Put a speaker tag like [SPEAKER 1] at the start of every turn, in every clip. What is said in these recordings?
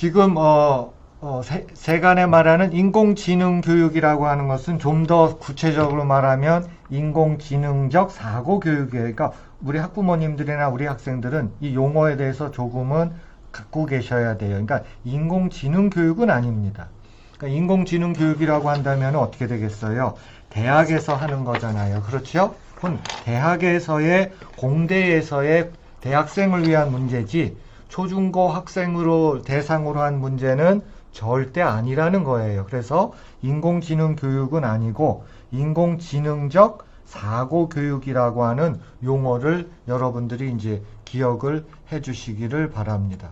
[SPEAKER 1] 지금 세간에 말하는 인공지능 교육이라고 하는 것은 좀 더 구체적으로 말하면 인공지능적 사고 교육이에요. 그러니까 우리 학부모님들이나 우리 학생들은 이 용어에 대해서 조금은 갖고 계셔야 돼요. 그러니까 인공지능 교육은 아닙니다. 그러니까 인공지능 교육이라고 한다면 어떻게 되겠어요? 대학에서 하는 거잖아요. 그렇죠? 그건 대학에서의 공대에서의 대학생을 위한 문제지 초중고 학생으로 대상으로 한 문제는 절대 아니라는 거예요. 그래서 인공지능 교육은 아니고 인공지능적 사고 교육이라고 하는 용어를 여러분들이 이제 기억을 해 주시기를 바랍니다.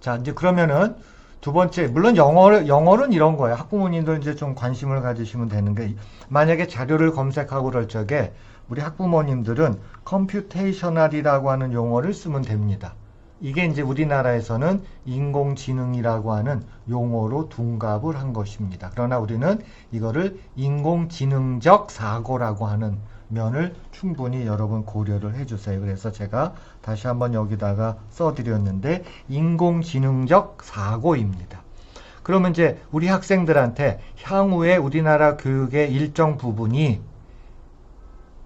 [SPEAKER 1] 자, 이제 그러면은 두 번째, 물론 영어는 이런 거예요. 학부모님들 이제 좀 관심을 가지시면 되는 게, 만약에 자료를 검색하고 그럴 적에 우리 학부모님들은 컴퓨테이셔널이라고 하는 용어를 쓰면 됩니다. 이게 이제 우리나라에서는 인공지능이라고 하는 용어로 둔갑을 한 것입니다. 그러나 우리는 이거를 인공지능적 사고라고 하는 면을 충분히 여러분 고려를 해주세요. 그래서 제가 다시 한번 여기다가 써드렸는데 인공지능적 사고입니다. 그러면 이제 우리 학생들한테 향후에 우리나라 교육의 일정 부분이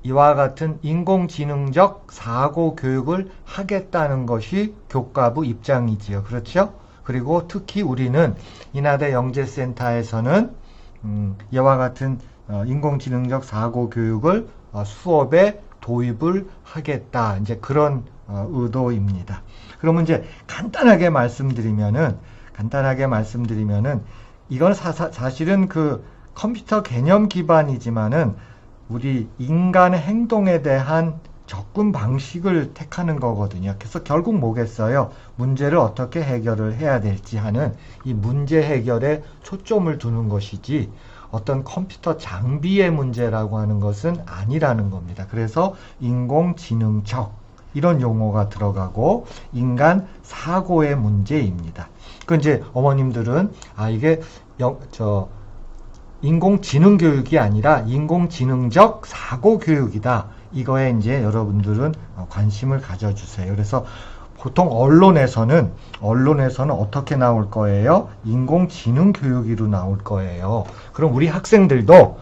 [SPEAKER 1] 이와 같은 인공지능적 사고 교육을 하겠다는 것이 교과부 입장이지요. 그렇죠? 그리고 특히 우리는 인하대 영재센터에서는 이와 같은 인공지능적 사고 교육을 수업에 도입을 하겠다. 이제 그런 의도입니다. 그러면 이제 간단하게 말씀드리면은 이건 사실은 그 컴퓨터 개념 기반이지만은 우리 인간의 행동에 대한 접근 방식을 택하는 거거든요. 그래서 결국 뭐겠어요? 문제를 어떻게 해결을 해야 될지 하는 이 문제 해결에 초점을 두는 것이지 어떤 컴퓨터 장비의 문제라고 하는 것은 아니라는 겁니다. 그래서 인공지능적 이런 용어가 들어가고 인간 사고의 문제입니다. 그 이제 어머님들은 이게 인공지능 교육이 아니라 인공지능적 사고 교육이다. 이거에 이제 여러분들은 관심을 가져주세요. 그래서 보통 언론에서는 어떻게 나올 거예요? 인공지능 교육으로 나올 거예요. 그럼 우리 학생들도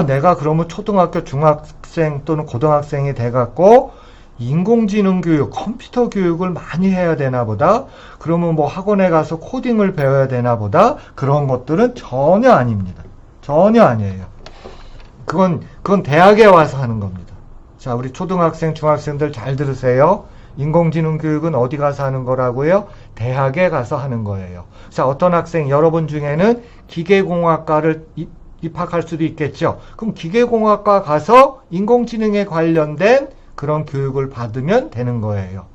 [SPEAKER 1] 내가 그러면 초등학교, 중학생 또는 고등학생이 돼갖고 인공지능 교육, 컴퓨터 교육을 많이 해야 되나 보다. 그러면 뭐 학원에 가서 코딩을 배워야 되나 보다. 그런 것들은 전혀 아닙니다. 전혀 아니에요. 그건 대학에 와서 하는 겁니다. 자, 우리 초등학생, 중학생들 잘 들으세요. 인공지능 교육은 어디 가서 하는 거라고요? 대학에 가서 하는 거예요. 자, 어떤 학생, 여러분 중에는 기계공학과를 입학할 수도 있겠죠. 그럼 기계공학과 가서 인공지능에 관련된 그런 교육을 받으면 되는 거예요.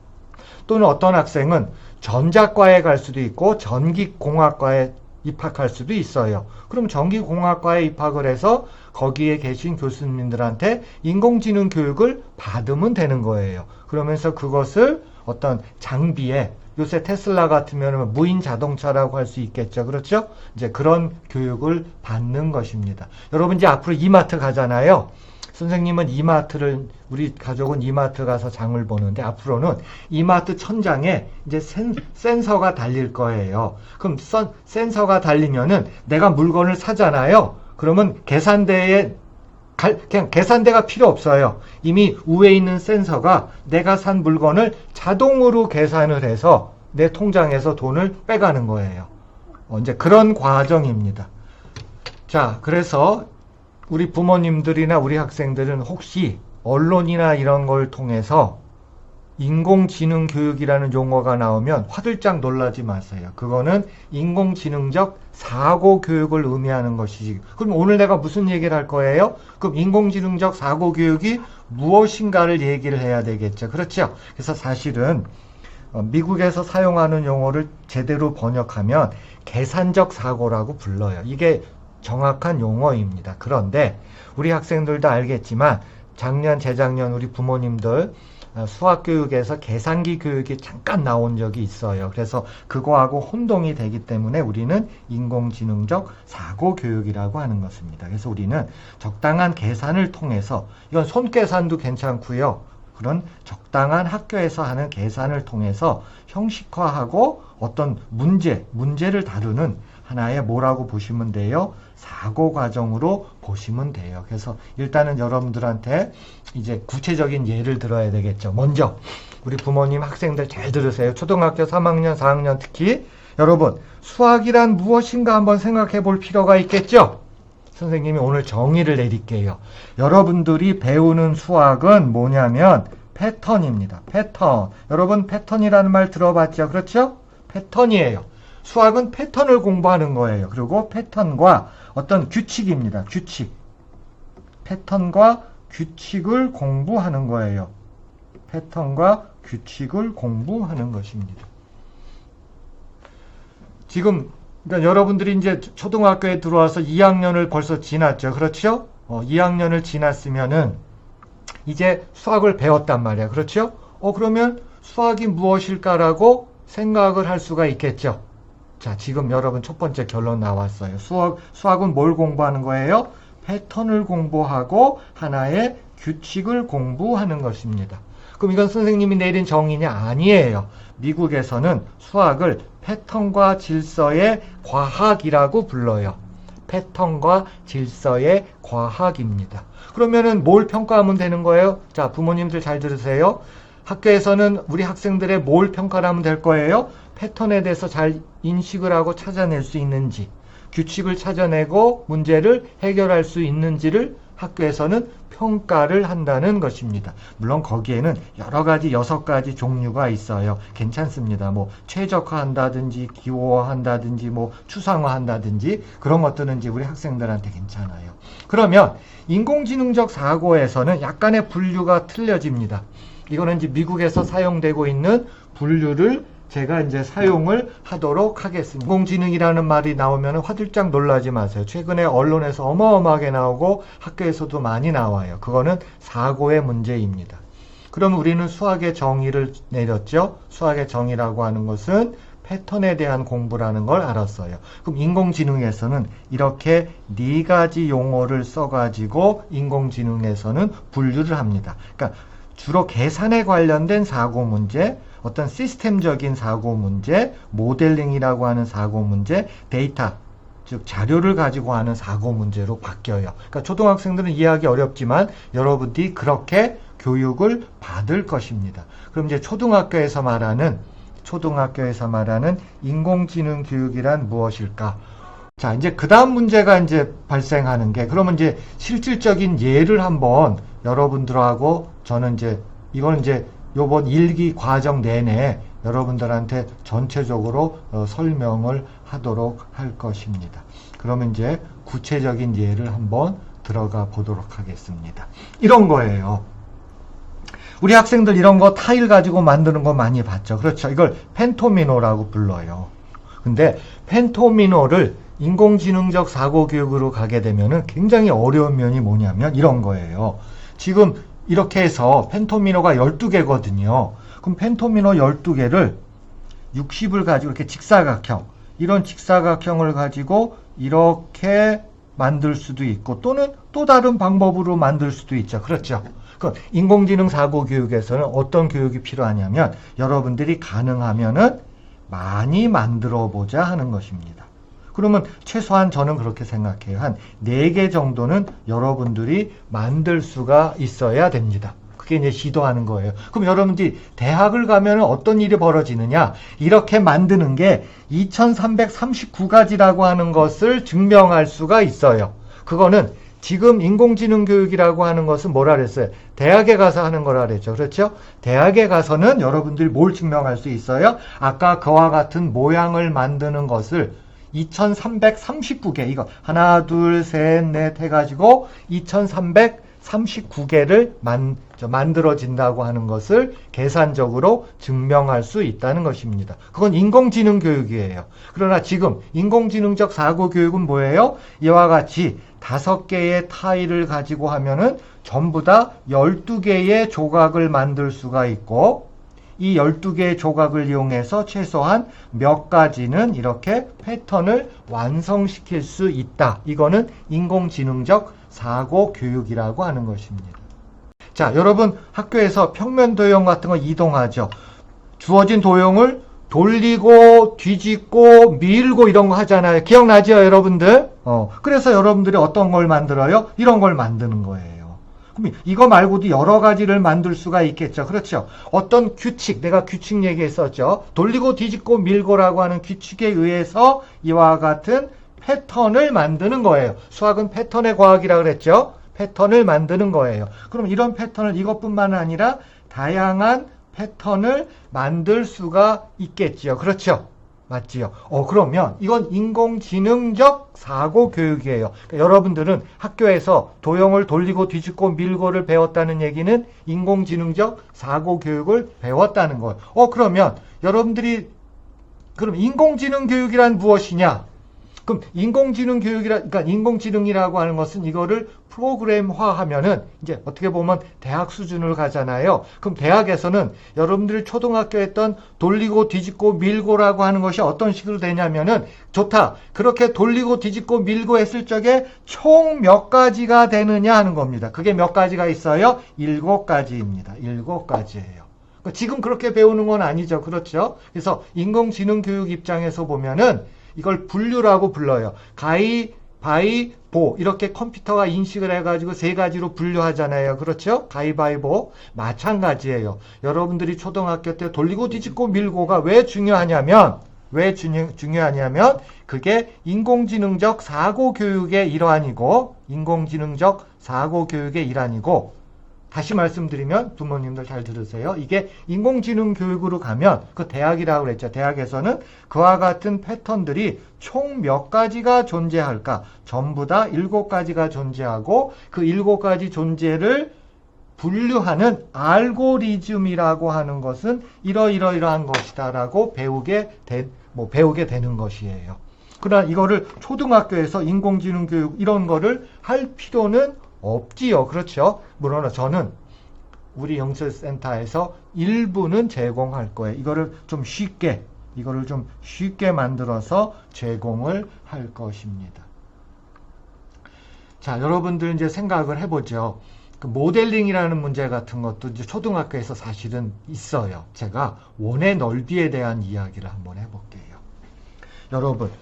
[SPEAKER 1] 또는 어떤 학생은 전자과에 갈 수도 있고 전기공학과에 입학할 수도 있어요. 그럼 전기공학과에 입학을 해서 거기에 계신 교수님들한테 인공지능 교육을 받으면 되는 거예요. 그러면서 그것을 어떤 장비에, 요새 테슬라 같으면 무인 자동차라고 할 수 있겠죠. 그렇죠? 이제 그런 교육을 받는 것입니다. 여러분 이제 앞으로 이마트 가잖아요. 선생님은 우리 가족은 이마트 가서 장을 보는데 앞으로는 이마트 천장에 이제 센서가 달릴 거예요. 그럼 센서가 달리면은 내가 물건을 사잖아요. 그러면 그냥 계산대가 필요 없어요. 이미 위에 있는 센서가 내가 산 물건을 자동으로 계산을 해서 내 통장에서 돈을 빼가는 거예요. 이제 그런 과정입니다. 자, 그래서 우리 부모님들이나 우리 학생들은 혹시 언론이나 이런 걸 통해서 인공지능 교육이라는 용어가 나오면 화들짝 놀라지 마세요. 그거는 인공지능적 사고 교육을 의미하는 것이지. 그럼 오늘 내가 무슨 얘기를 할 거예요? 그럼 인공지능적 사고 교육이 무엇인가를 얘기를 해야 되겠죠. 그렇죠? 그래서 사실은 미국에서 사용하는 용어를 제대로 번역하면 계산적 사고라고 불러요. 이게 정확한 용어입니다. 그런데 우리 학생들도 알겠지만 작년, 재작년 우리 부모님들 수학교육에서 계산기 교육이 잠깐 나온 적이 있어요. 그래서 그거하고 혼동이 되기 때문에 우리는 인공지능적 사고교육이라고 하는 것입니다. 그래서 우리는 적당한 계산을 통해서, 이건 손계산도 괜찮고요. 그런 적당한 학교에서 하는 계산을 통해서 형식화하고 어떤 문제를 다루는 하나의 뭐라고 보시면 돼요? 사고 과정으로 보시면 돼요. 그래서 일단은 여러분들한테 이제 구체적인 예를 들어야 되겠죠. 먼저 우리 부모님, 학생들 잘 들으세요. 초등학교 3학년, 4학년 특히 여러분 수학이란 무엇인가 한번 생각해 볼 필요가 있겠죠? 선생님이 오늘 정의를 내릴게요. 여러분들이 배우는 수학은 뭐냐면 패턴입니다. 패턴. 여러분 패턴이라는 말 들어봤죠? 그렇죠? 패턴이에요. 수학은 패턴을 공부하는 거예요. 그리고 패턴과 어떤 규칙입니다. 규칙. 패턴과 규칙을 공부하는 거예요. 패턴과 규칙을 공부하는 것입니다. 지금 그러니까 여러분들이 이제 초등학교에 들어와서 2학년을 벌써 지났죠. 그렇죠? 2학년을 지났으면은 이제 수학을 배웠단 말이야. 그렇죠? 그러면 수학이 무엇일까라고 생각을 할 수가 있겠죠. 자, 지금 여러분 첫 번째 결론 나왔어요. 수학은 뭘 공부하는 거예요? 패턴을 공부하고 하나의 규칙을 공부하는 것입니다. 그럼 이건 선생님이 내린 정의냐? 아니에요. 미국에서는 수학을 패턴과 질서의 과학이라고 불러요. 패턴과 질서의 과학입니다. 그러면은 뭘 평가하면 되는 거예요? 자, 부모님들 잘 들으세요. 학교에서는 우리 학생들의 뭘 평가를 하면 될 거예요? 패턴에 대해서 잘 인식을 하고 찾아낼 수 있는지, 규칙을 찾아내고 문제를 해결할 수 있는지를 학교에서는 평가를 한다는 것입니다. 물론 거기에는 여러 가지 6가지 종류가 있어요. 괜찮습니다. 뭐 최적화한다든지 기호화한다든지 뭐 추상화한다든지 그런 것들은 이제 우리 학생들한테 괜찮아요. 그러면 인공지능적 사고에서는 약간의 분류가 틀려집니다. 이거는 이제 미국에서 사용되고 있는 분류를 제가 이제 사용을 하도록 하겠습니다. 인공지능이라는 말이 나오면 화들짝 놀라지 마세요. 최근에 언론에서 어마어마하게 나오고 학교에서도 많이 나와요. 그거는 사고의 문제입니다. 그럼 우리는 수학의 정의를 내렸죠. 수학의 정의라고 하는 것은 패턴에 대한 공부라는 걸 알았어요. 그럼 인공지능에서는 이렇게 4가지 용어를 써가지고 인공지능에서는 분류를 합니다. 그러니까 주로 계산에 관련된 사고 문제, 어떤 시스템적인 사고 문제, 모델링이라고 하는 사고 문제, 데이터, 즉 자료를 가지고 하는 사고 문제로 바뀌어요. 그러니까 초등학생들은 이해하기 어렵지만 여러분들이 그렇게 교육을 받을 것입니다. 그럼 이제 초등학교에서 말하는 인공지능 교육이란 무엇일까? 자, 이제 그 다음 문제가 이제 발생하는 게, 그러면 이제 실질적인 예를 한번 여러분들하고 저는 이제, 이거는 이제 요번 1기 과정 내내 여러분들한테 전체적으로 설명을 하도록 할 것입니다. 그러면 이제 구체적인 예를 한번 들어가 보도록 하겠습니다. 이런 거예요. 우리 학생들 이런 거 타일 가지고 만드는 거 많이 봤죠. 그렇죠. 이걸 펜토미노라고 불러요. 근데 펜토미노를 인공지능적 사고 교육으로 가게 되면은 굉장히 어려운 면이 뭐냐면 이런 거예요. 지금 이렇게 해서 펜토미노가 12개거든요. 그럼 펜토미노 12개를 60을 가지고 이렇게 직사각형, 이런 직사각형을 가지고 이렇게 만들 수도 있고 또는 또 다른 방법으로 만들 수도 있죠. 그렇죠. 그 인공지능 사고 교육에서는 어떤 교육이 필요하냐면 여러분들이 가능하면은 많이 만들어 보자 하는 것입니다. 그러면 최소한 저는 그렇게 생각해요. 한 4개 정도는 여러분들이 만들 수가 있어야 됩니다. 그게 이제 시도하는 거예요. 그럼 여러분들이 대학을 가면 어떤 일이 벌어지느냐? 이렇게 만드는 게 2339가지라고 하는 것을 증명할 수가 있어요. 그거는 지금 인공지능 교육이라고 하는 것은 뭐라 그랬어요? 대학에 가서 하는 거라 그랬죠. 그렇죠? 대학에 가서는 여러분들이 뭘 증명할 수 있어요? 아까 그와 같은 모양을 만드는 것을 2339개, 이거 하나 둘 셋 넷 해가지고 2339개를 만들어진다고 하는 것을 계산적으로 증명할 수 있다는 것입니다. 그건 인공지능 교육이에요. 그러나 지금 인공지능적 사고 교육은 뭐예요? 이와 같이 5개의 타일을 가지고 하면은 전부 다 12개의 조각을 만들 수가 있고, 이 12개의 조각을 이용해서 최소한 몇 가지는 이렇게 패턴을 완성시킬 수 있다. 이거는 인공지능적 사고 교육이라고 하는 것입니다. 자, 여러분 학교에서 평면 도형 같은 거 이동하죠. 주어진 도형을 돌리고 뒤집고 밀고 이런 거 하잖아요. 기억나죠, 여러분들? 그래서 여러분들이 어떤 걸 만들어요? 이런 걸 만드는 거예요. 그럼 이거 말고도 여러 가지를 만들 수가 있겠죠. 그렇죠? 어떤 규칙, 내가 규칙 얘기했었죠. 돌리고 뒤집고 밀고라고 하는 규칙에 의해서 이와 같은 패턴을 만드는 거예요. 수학은 패턴의 과학이라고 그랬죠. 패턴을 만드는 거예요. 그럼 이런 패턴을 이것뿐만 아니라 다양한 패턴을 만들 수가 있겠지요. 그렇죠? 맞지요? 그러면 이건 인공지능적 사고 교육이에요. 그러니까 여러분들은 학교에서 도형을 돌리고 뒤집고 밀고를 배웠다는 얘기는 인공지능적 사고 교육을 배웠다는 거예요. 그러면 여러분들이 그럼 인공지능 교육이란 무엇이냐? 그럼 그러니까 인공지능이라고 하는 것은 이거를 프로그램화하면은 이제 어떻게 보면 대학 수준을 가잖아요. 그럼 대학에서는 여러분들이 초등학교 했던 돌리고 뒤집고 밀고라고 하는 것이 어떤 식으로 되냐면은 좋다. 그렇게 돌리고 뒤집고 밀고 했을 적에 총 몇 가지가 되느냐 하는 겁니다. 그게 몇 가지가 있어요? 7가지입니다. 7가지예요. 지금 그렇게 배우는 건 아니죠. 그렇죠? 그래서 인공지능 교육 입장에서 보면은 이걸 분류라고 불러요. 가위, 바위, 보 이렇게 컴퓨터가 인식을 해가지고 3가지로 분류하잖아요. 그렇죠? 가위바위보 마찬가지예요. 여러분들이 초등학교 때 돌리고 뒤집고 밀고가 왜 중요하냐면 그게 인공지능적 사고 교육의 일환이고 다시 말씀드리면 부모님들 잘 들으세요. 이게 인공지능 교육으로 가면 그 대학이라고 그랬죠. 대학에서는 그와 같은 패턴들이 총 몇 가지가 존재할까? 전부 다 7가지가 존재하고 그 7가지 존재를 분류하는 알고리즘이라고 하는 것은 이러이러한 것이다라고 배우게 되는 것이에요. 그러나 이거를 초등학교에서 인공지능 교육 이런 거를 할 필요는 없지요. 그렇죠? 물론 저는 우리 영재센터에서 일부는 제공할 거예요. 이거를 좀 쉽게 만들어서 제공을 할 것입니다. 자, 여러분들 이제 생각을 해보죠. 그 모델링이라는 문제 같은 것도 이제 초등학교에서 사실은 있어요. 제가 원의 넓이에 대한 이야기를 한번 해볼게요. 여러분,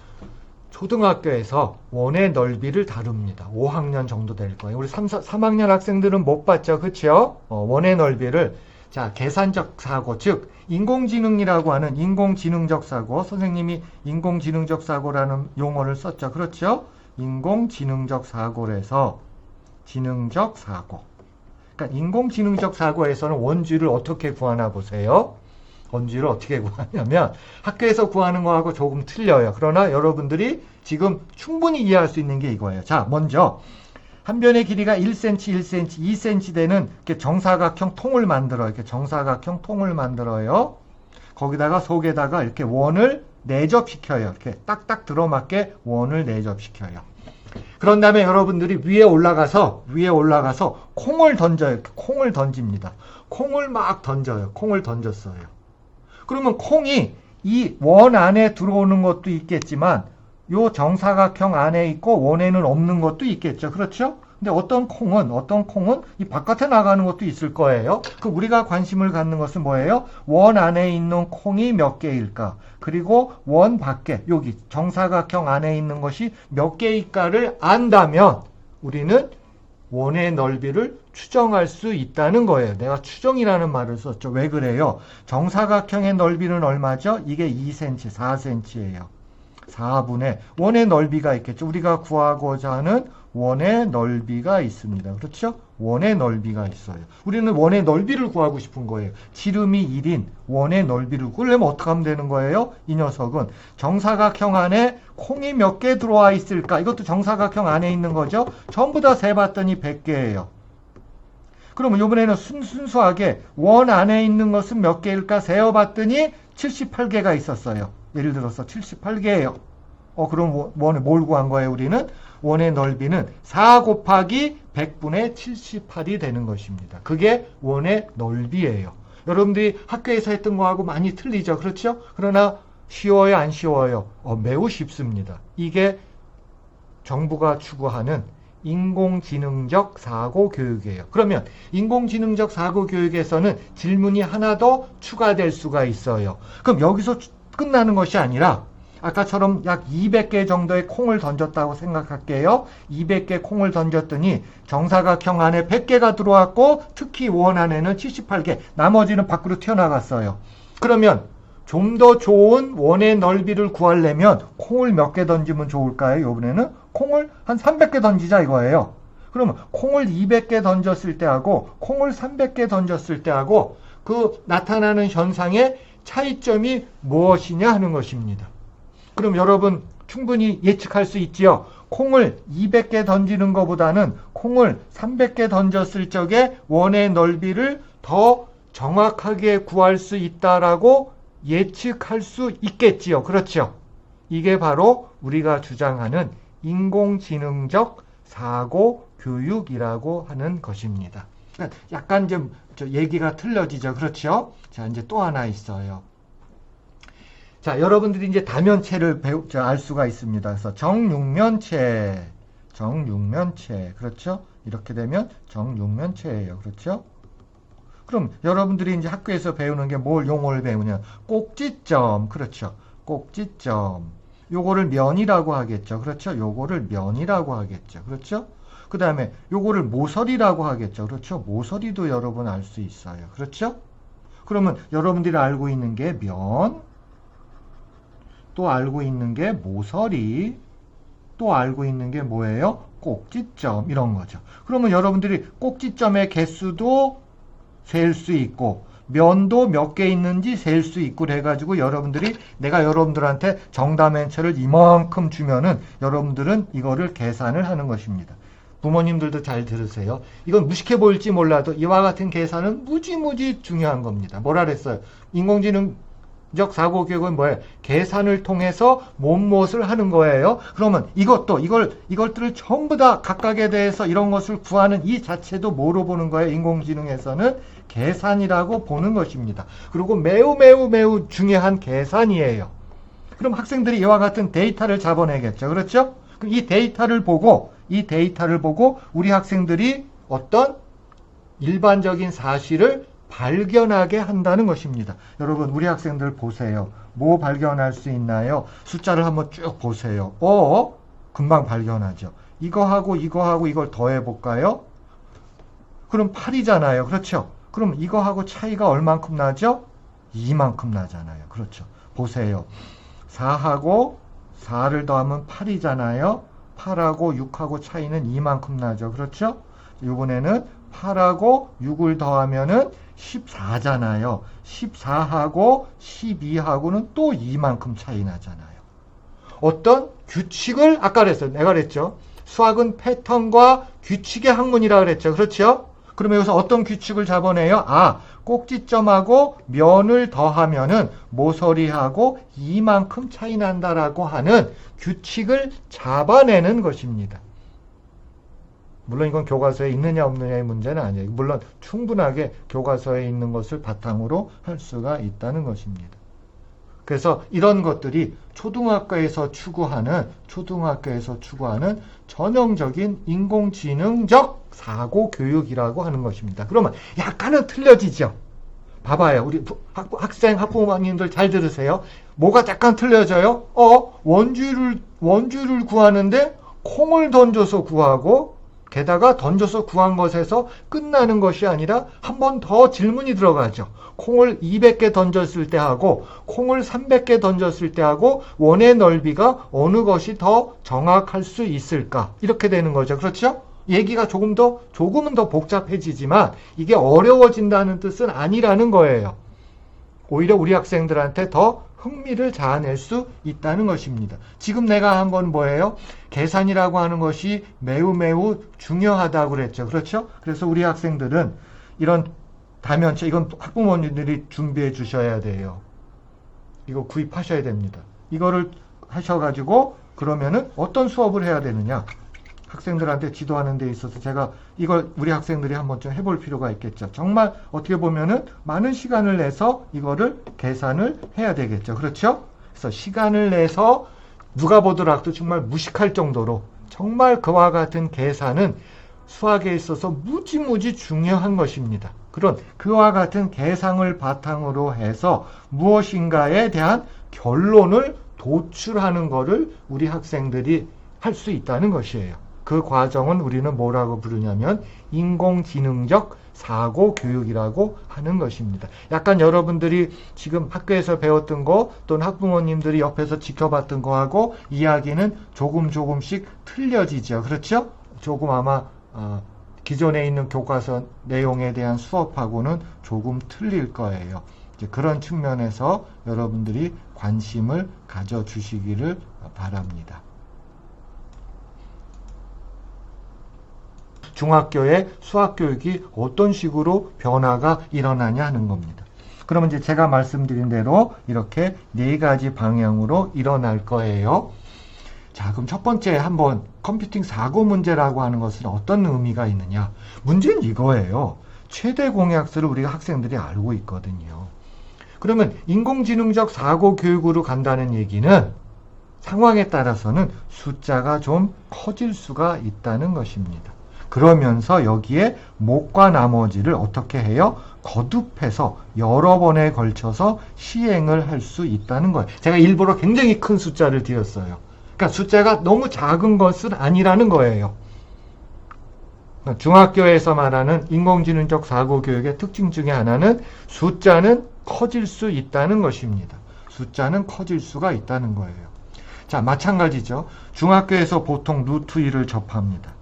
[SPEAKER 1] 초등학교에서 원의 넓이를 다룹니다. 5학년 정도 될 거예요. 우리 3학년 학생들은 못 봤죠. 그렇죠? 원의 넓이를 자, 계산적 사고, 즉 인공지능이라고 하는 인공지능적 사고, 선생님이 인공지능적 사고라는 용어를 썼죠. 그렇죠? 인공지능적 사고에서 지능적 사고. 그러니까 인공지능적 사고에서는 원주를 어떻게 구하나 보세요. 원주를 어떻게 구하냐면 학교에서 구하는 거하고 조금 틀려요. 그러나 여러분들이 지금 충분히 이해할 수 있는 게 이거예요. 자, 먼저 한 변의 길이가 1cm, 1cm, 2cm 되는 이렇게 정사각형 통을 만들어요. 이렇게 정사각형 통을 만들어요. 거기다가 속에다가 이렇게 원을 내접시켜요. 이렇게 딱딱 들어맞게 원을 내접시켜요. 그런 다음에 여러분들이 위에 올라가서 콩을 던져요. 콩을 던집니다. 콩을 막 던져요. 콩을 던졌어요. 그러면 콩이 이 원 안에 들어오는 것도 있겠지만 요 정사각형 안에 있고 원에는 없는 것도 있겠죠. 그렇죠? 근데 어떤 콩은 이 바깥에 나가는 것도 있을 거예요. 그 우리가 관심을 갖는 것은 뭐예요? 원 안에 있는 콩이 몇 개일까? 그리고 원 밖에 여기 정사각형 안에 있는 것이 몇 개일까를 안다면 우리는 원의 넓이를 추정할 수 있다는 거예요. 내가 추정이라는 말을 썼죠. 왜 그래요? 정사각형의 넓이는 얼마죠? 이게 2cm, 4cm예요. 4분의 원의 넓이가 있겠죠. 우리가 구하고자 하는 원의 넓이가 있습니다. 그렇죠? 원의 넓이가 있어요. 우리는 원의 넓이를 구하고 싶은 거예요. 지름이 1인 원의 넓이를 구하려면 어떻게 하면 되는 거예요? 이 녀석은 정사각형 안에 콩이 몇 개 들어와 있을까? 이것도 정사각형 안에 있는 거죠. 전부 다 세봤더니 100개예요. 그러면 이번에는 순수하게 원 안에 있는 것은 몇 개일까? 세어봤더니 78개가 있었어요. 예를 들어서 78개예요. 그럼 원을 뭘 구한 거예요? 우리는 원의 넓이는 4 곱하기 100분의 78이 되는 것입니다. 그게 원의 넓이예요. 여러분들이 학교에서 했던 거하고 많이 틀리죠. 그렇죠? 그러나 쉬워요, 안 쉬워요? 매우 쉽습니다. 이게 정부가 추구하는 인공지능적 사고 교육이에요. 그러면 인공지능적 사고 교육에서는 질문이 하나 더 추가될 수가 있어요. 그럼 여기서 끝나는 것이 아니라 아까처럼 약 200개 정도의 콩을 던졌다고 생각할게요. 200개 콩을 던졌더니 정사각형 안에 100개가 들어왔고 특히 원 안에는 78개, 나머지는 밖으로 튀어나갔어요. 그러면 좀 더 좋은 원의 넓이를 구하려면 콩을 몇 개 던지면 좋을까요? 이번에는 콩을 한 300개 던지자 이거예요. 그러면 콩을 200개 던졌을 때하고 콩을 300개 던졌을 때하고 그 나타나는 현상의 차이점이 무엇이냐 하는 것입니다. 그럼 여러분 충분히 예측할 수 있지요. 콩을 200개 던지는 것보다는 콩을 300개 던졌을 적에 원의 넓이를 더 정확하게 구할 수 있다라고 예측할 수 있겠지요. 그렇죠? 이게 바로 우리가 주장하는 인공지능적 사고 교육이라고 하는 것입니다. 약간 좀 얘기가 틀려지죠. 그렇죠? 자, 이제 또 하나 있어요. 자, 여러분들이 이제 다면체를 알 수가 있습니다. 그래서 정육면체. 그렇죠? 이렇게 되면 정육면체예요. 그렇죠? 그럼 여러분들이 이제 학교에서 배우는 게 뭘 용어를 배우냐? 꼭지점. 그렇죠? 꼭지점. 요거를 면이라고 하겠죠. 그렇죠? 요거를 면이라고 하겠죠. 그렇죠? 그 다음에 요거를 모서리라고 하겠죠. 그렇죠? 모서리도 여러분 알 수 있어요. 그렇죠? 그러면 여러분들이 알고 있는 게 면, 또 알고 있는 게 모서리, 또 알고 있는 게 뭐예요? 꼭지점, 이런 거죠. 그러면 여러분들이 꼭지점의 개수도 셀 수 있고 면도 몇 개 있는지 셀 수 있고 그래가지고 여러분들이 내가 여러분들한테 정다면체를 이만큼 주면은 여러분들은 이거를 계산을 하는 것입니다. 부모님들도 잘 들으세요. 이건 무식해 보일지 몰라도 이와 같은 계산은 무지무지 중요한 겁니다. 뭐라 그랬어요? 인공지능적 사고 교육은 뭐예요? 계산을 통해서 무엇을 하는 거예요. 그러면 이것들을 전부 다 각각에 대해서 이런 것을 구하는 이 자체도 뭐로 보는 거예요? 인공지능에서는 계산이라고 보는 것입니다. 그리고 매우 중요한 계산이에요. 그럼 학생들이 이와 같은 데이터를 잡아내겠죠. 그렇죠? 그럼 이 데이터를 보고 우리 학생들이 어떤 일반적인 사실을 발견하게 한다는 것입니다. 여러분, 우리 학생들 보세요. 뭐 발견할 수 있나요? 숫자를 한번 쭉 보세요. 금방 발견하죠. 이거하고 이걸 더해 볼까요? 그럼 8이잖아요. 그렇죠? 그럼 이거하고 차이가 얼만큼 나죠? 이만큼 나잖아요. 그렇죠? 보세요. 4하고 4를 더하면 8이잖아요. 8하고 6하고 차이는 이만큼 나죠. 그렇죠? 이번에는 8하고 6을 더하면은 14잖아요. 14하고 12하고는 또 이만큼 차이 나잖아요. 어떤 규칙을 아까 내가 그랬죠. 수학은 패턴과 규칙의 학문이라 그랬죠. 그렇죠? 그러면 여기서 어떤 규칙을 잡아내요? 꼭지점하고 면을 더하면은 모서리하고 이만큼 차이 난다라고 하는 규칙을 잡아내는 것입니다. 물론 이건 교과서에 있느냐 없느냐의 문제는 아니에요. 물론 충분하게 교과서에 있는 것을 바탕으로 할 수가 있다는 것입니다. 그래서 이런 것들이 초등학교에서 추구하는 전형적인 인공지능적 사고 교육이라고 하는 것입니다. 그러면 약간은 틀려지죠. 봐봐요. 우리 학부모님들 잘 들으세요. 뭐가 약간 틀려져요? 원주율을 구하는데 콩을 던져서 구하고 게다가 던져서 구한 것에서 끝나는 것이 아니라 한 번 더 질문이 들어가죠. 콩을 200개 던졌을 때 하고 콩을 300개 던졌을 때 하고 원의 넓이가 어느 것이 더 정확할 수 있을까? 이렇게 되는 거죠. 그렇죠? 얘기가 조금은 더 복잡해지지만 이게 어려워진다는 뜻은 아니라는 거예요. 오히려 우리 학생들한테 더 흥미를 자아낼 수 있다는 것입니다. 지금 내가 한 건 뭐예요? 계산이라고 하는 것이 매우 중요하다고 그랬죠. 그렇죠? 그래서 우리 학생들은 이런 다면체, 이건 학부모님들이 준비해 주셔야 돼요. 이거 구입하셔야 됩니다. 이거를 하셔가지고 그러면은 어떤 수업을 해야 되느냐? 학생들한테 지도하는 데 있어서 제가 이걸 우리 학생들이 한번 좀 해볼 필요가 있겠죠. 정말 어떻게 보면은 많은 시간을 내서 이거를 계산을 해야 되겠죠. 그렇죠? 그래서 시간을 내서 누가 보더라도 정말 무식할 정도로 정말 그와 같은 계산은 수학에 있어서 무지무지 중요한 것입니다. 그런 그와 같은 계상을 바탕으로 해서 무엇인가에 대한 결론을 도출하는 것을 우리 학생들이 할 수 있다는 것이에요. 그 과정은 우리는 뭐라고 부르냐면 인공지능적 사고 교육이라고 하는 것입니다. 약간 여러분들이 지금 학교에서 배웠던 거 또는 학부모님들이 옆에서 지켜봤던 거하고 이야기는 조금씩 틀려지죠. 그렇죠? 조금 아마 기존에 있는 교과서 내용에 대한 수업하고는 조금 틀릴 거예요. 이제 그런 측면에서 여러분들이 관심을 가져주시기를 바랍니다. 중학교의 수학교육이 어떤 식으로 변화가 일어나냐 하는 겁니다. 그러면 이제 제가 말씀드린 대로 이렇게 4가지 방향으로 일어날 거예요. 자, 그럼 첫 번째 한번 컴퓨팅 사고 문제라고 하는 것은 어떤 의미가 있느냐? 문제는 이거예요. 최대 공약수를 우리가 학생들이 알고 있거든요. 그러면 인공지능적 사고 교육으로 간다는 얘기는 상황에 따라서는 숫자가 좀 커질 수가 있다는 것입니다. 그러면서 여기에 못과 나머지를 어떻게 해요? 거듭해서 여러 번에 걸쳐서 시행을 할 수 있다는 거예요. 제가 일부러 굉장히 큰 숫자를 드렸어요. 그러니까 숫자가 너무 작은 것은 아니라는 거예요. 중학교에서 말하는 인공지능적 사고 교육의 특징 중에 하나는 숫자는 커질 수 있다는 것입니다. 숫자는 커질 수가 있다는 거예요. 자, 마찬가지죠. 중학교에서 보통 루트 2를 접합니다.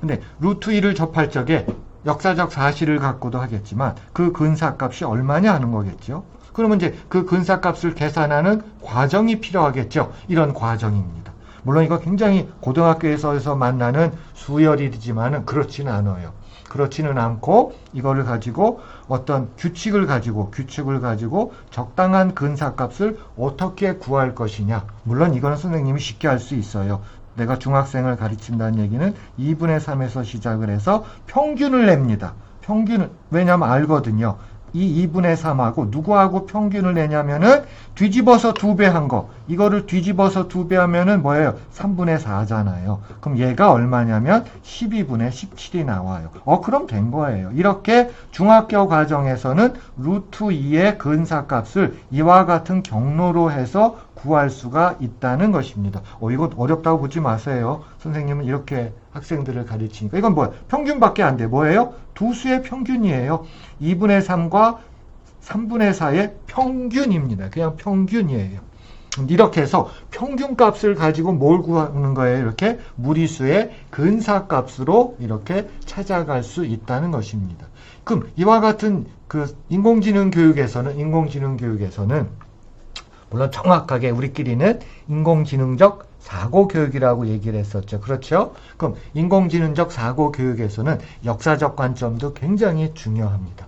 [SPEAKER 1] 근데 루트 2를 접할 적에 역사적 사실을 갖고도 하겠지만 그 근사값이 얼마냐 하는 거겠죠. 그러면 이제 그 근사값을 계산하는 과정이 필요하겠죠. 이런 과정입니다. 물론 이거 굉장히 고등학교에서 만나는 수열이지만은 그렇지는 않아요. 그렇지는 않고 이거를 가지고 어떤 규칙을 가지고 적당한 근사값을 어떻게 구할 것이냐. 물론 이거는 선생님이 쉽게 할 수 있어요. 내가 중학생을 가르친다는 얘기는 2분의 3에서 시작을 해서 평균을 냅니다. 평균을, 왜냐면 알거든요. 이 2분의 3하고 누구하고 평균을 내냐면은 뒤집어서 2배 한 거. 이거를 뒤집어서 2배 하면은 뭐예요? 3분의 4잖아요. 그럼 얘가 얼마냐면 12분의 17이 나와요. 그럼 된 거예요. 이렇게 중학교 과정에서는 루트 2의 근사값을 이와 같은 경로로 해서 구할 수가 있다는 것입니다. 이거 어렵다고 보지 마세요. 선생님은 이렇게 학생들을 가르치니까. 이건 뭐예요? 평균밖에 안 돼. 뭐예요? 두 수의 평균이에요. 2분의 3과 3분의 4의 평균입니다. 그냥 평균이에요. 이렇게 해서 평균값을 가지고 뭘 구하는 거예요? 이렇게 무리수의 근사값으로 이렇게 찾아갈 수 있다는 것입니다. 그럼 이와 같은 그 인공지능 교육에서는 물론 정확하게 우리끼리는 인공지능적 사고 교육이라고 얘기를 했었죠. 그렇죠? 그럼 인공지능적 사고 교육에서는 역사적 관점도 굉장히 중요합니다.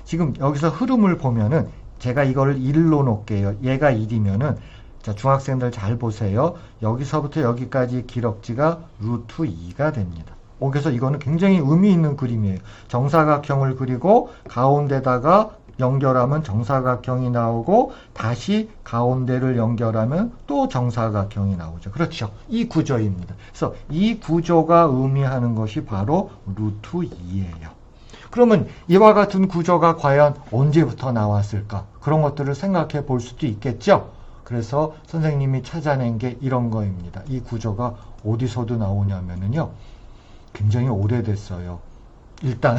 [SPEAKER 1] 지금 여기서 흐름을 보면은 제가 이거를 1로 놓을게요. 얘가 1이면은 자, 중학생들 잘 보세요. 여기서부터 여기까지 기럭지가 루트 2가 됩니다. 그래서 이거는 굉장히 의미 있는 그림이에요. 정사각형을 그리고 가운데다가 연결하면 정사각형이 나오고 다시 가운데를 연결하면 또 정사각형이 나오죠. 그렇죠. 이 구조입니다. 그래서 이 구조가 의미하는 것이 바로 루트 2예요. 그러면 이와 같은 구조가 과연 언제부터 나왔을까? 그런 것들을 생각해 볼 수도 있겠죠. 그래서 선생님이 찾아낸 게 이런 거입니다. 이 구조가 어디서도 나오냐면요. 굉장히 오래됐어요. 일단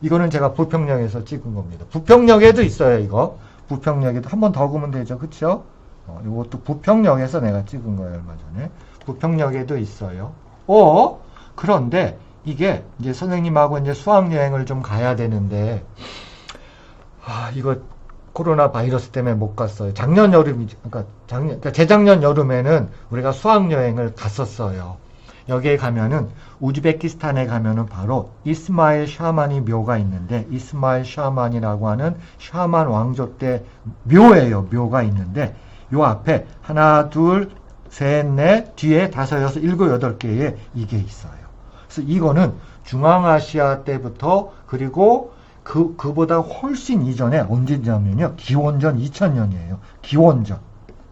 [SPEAKER 1] 이거는 제가 부평역에서 찍은 겁니다. 부평역에도 있어요, 이거. 부평역에도 한 번 더 보면 되죠. 그쵸? 이것도 부평역에서 내가 찍은 거예요, 얼마 전에. 부평역에도 있어요. 그런데 이게 이제 선생님하고 이제 수학여행을 좀 가야 되는데, 이거 코로나 바이러스 때문에 못 갔어요. 작년 여름, 그러니까 재작년 여름에는 우리가 수학여행을 갔었어요. 여기에 가면은 우즈베키스탄에 가면은 바로 이스마일 샤만이 묘가 있는데 이스마일 샤만이라고 하는 샤만 왕조 때 묘예요. 묘가 있는데 요 앞에 하나 둘 셋 넷 뒤에 5, 6, 7, 8개의 이게 있어요. 그래서 이거는 중앙아시아 때부터 그리고 그보다 훨씬 이전에 언제냐면요. 기원전 2000년이에요. 기원전.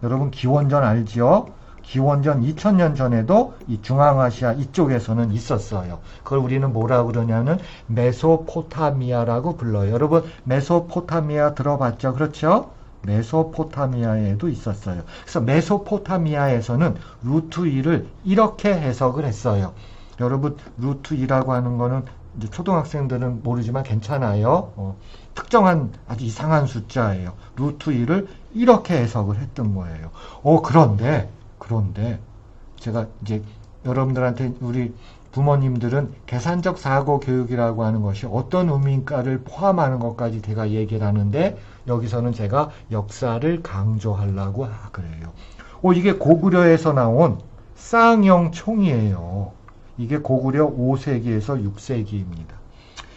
[SPEAKER 1] 여러분 기원전 알죠? 기원전 2000년 전에도 이 중앙아시아 이쪽에서는 있었어요. 그걸 우리는 뭐라 그러냐면 메소포타미아라고 불러요. 여러분 메소포타미아 들어봤죠? 그렇죠? 메소포타미아에도 있었어요. 그래서 메소포타미아에서는 루트 2를 이렇게 해석을 했어요. 여러분 루트 2라고 하는 거는 이제 초등학생들은 모르지만 괜찮아요. 특정한 아주 이상한 숫자예요. 루트 2를 이렇게 해석을 했던 거예요. 그런데 제가 이제 여러분들한테 우리 부모님들은 계산적 사고 교육이라고 하는 것이 어떤 의미인가를 포함하는 것까지 제가 얘기를 하는데 여기서는 제가 역사를 강조하려고 그래요. 이게 고구려에서 나온 쌍용 총이에요. 이게 고구려 5세기에서 6세기입니다.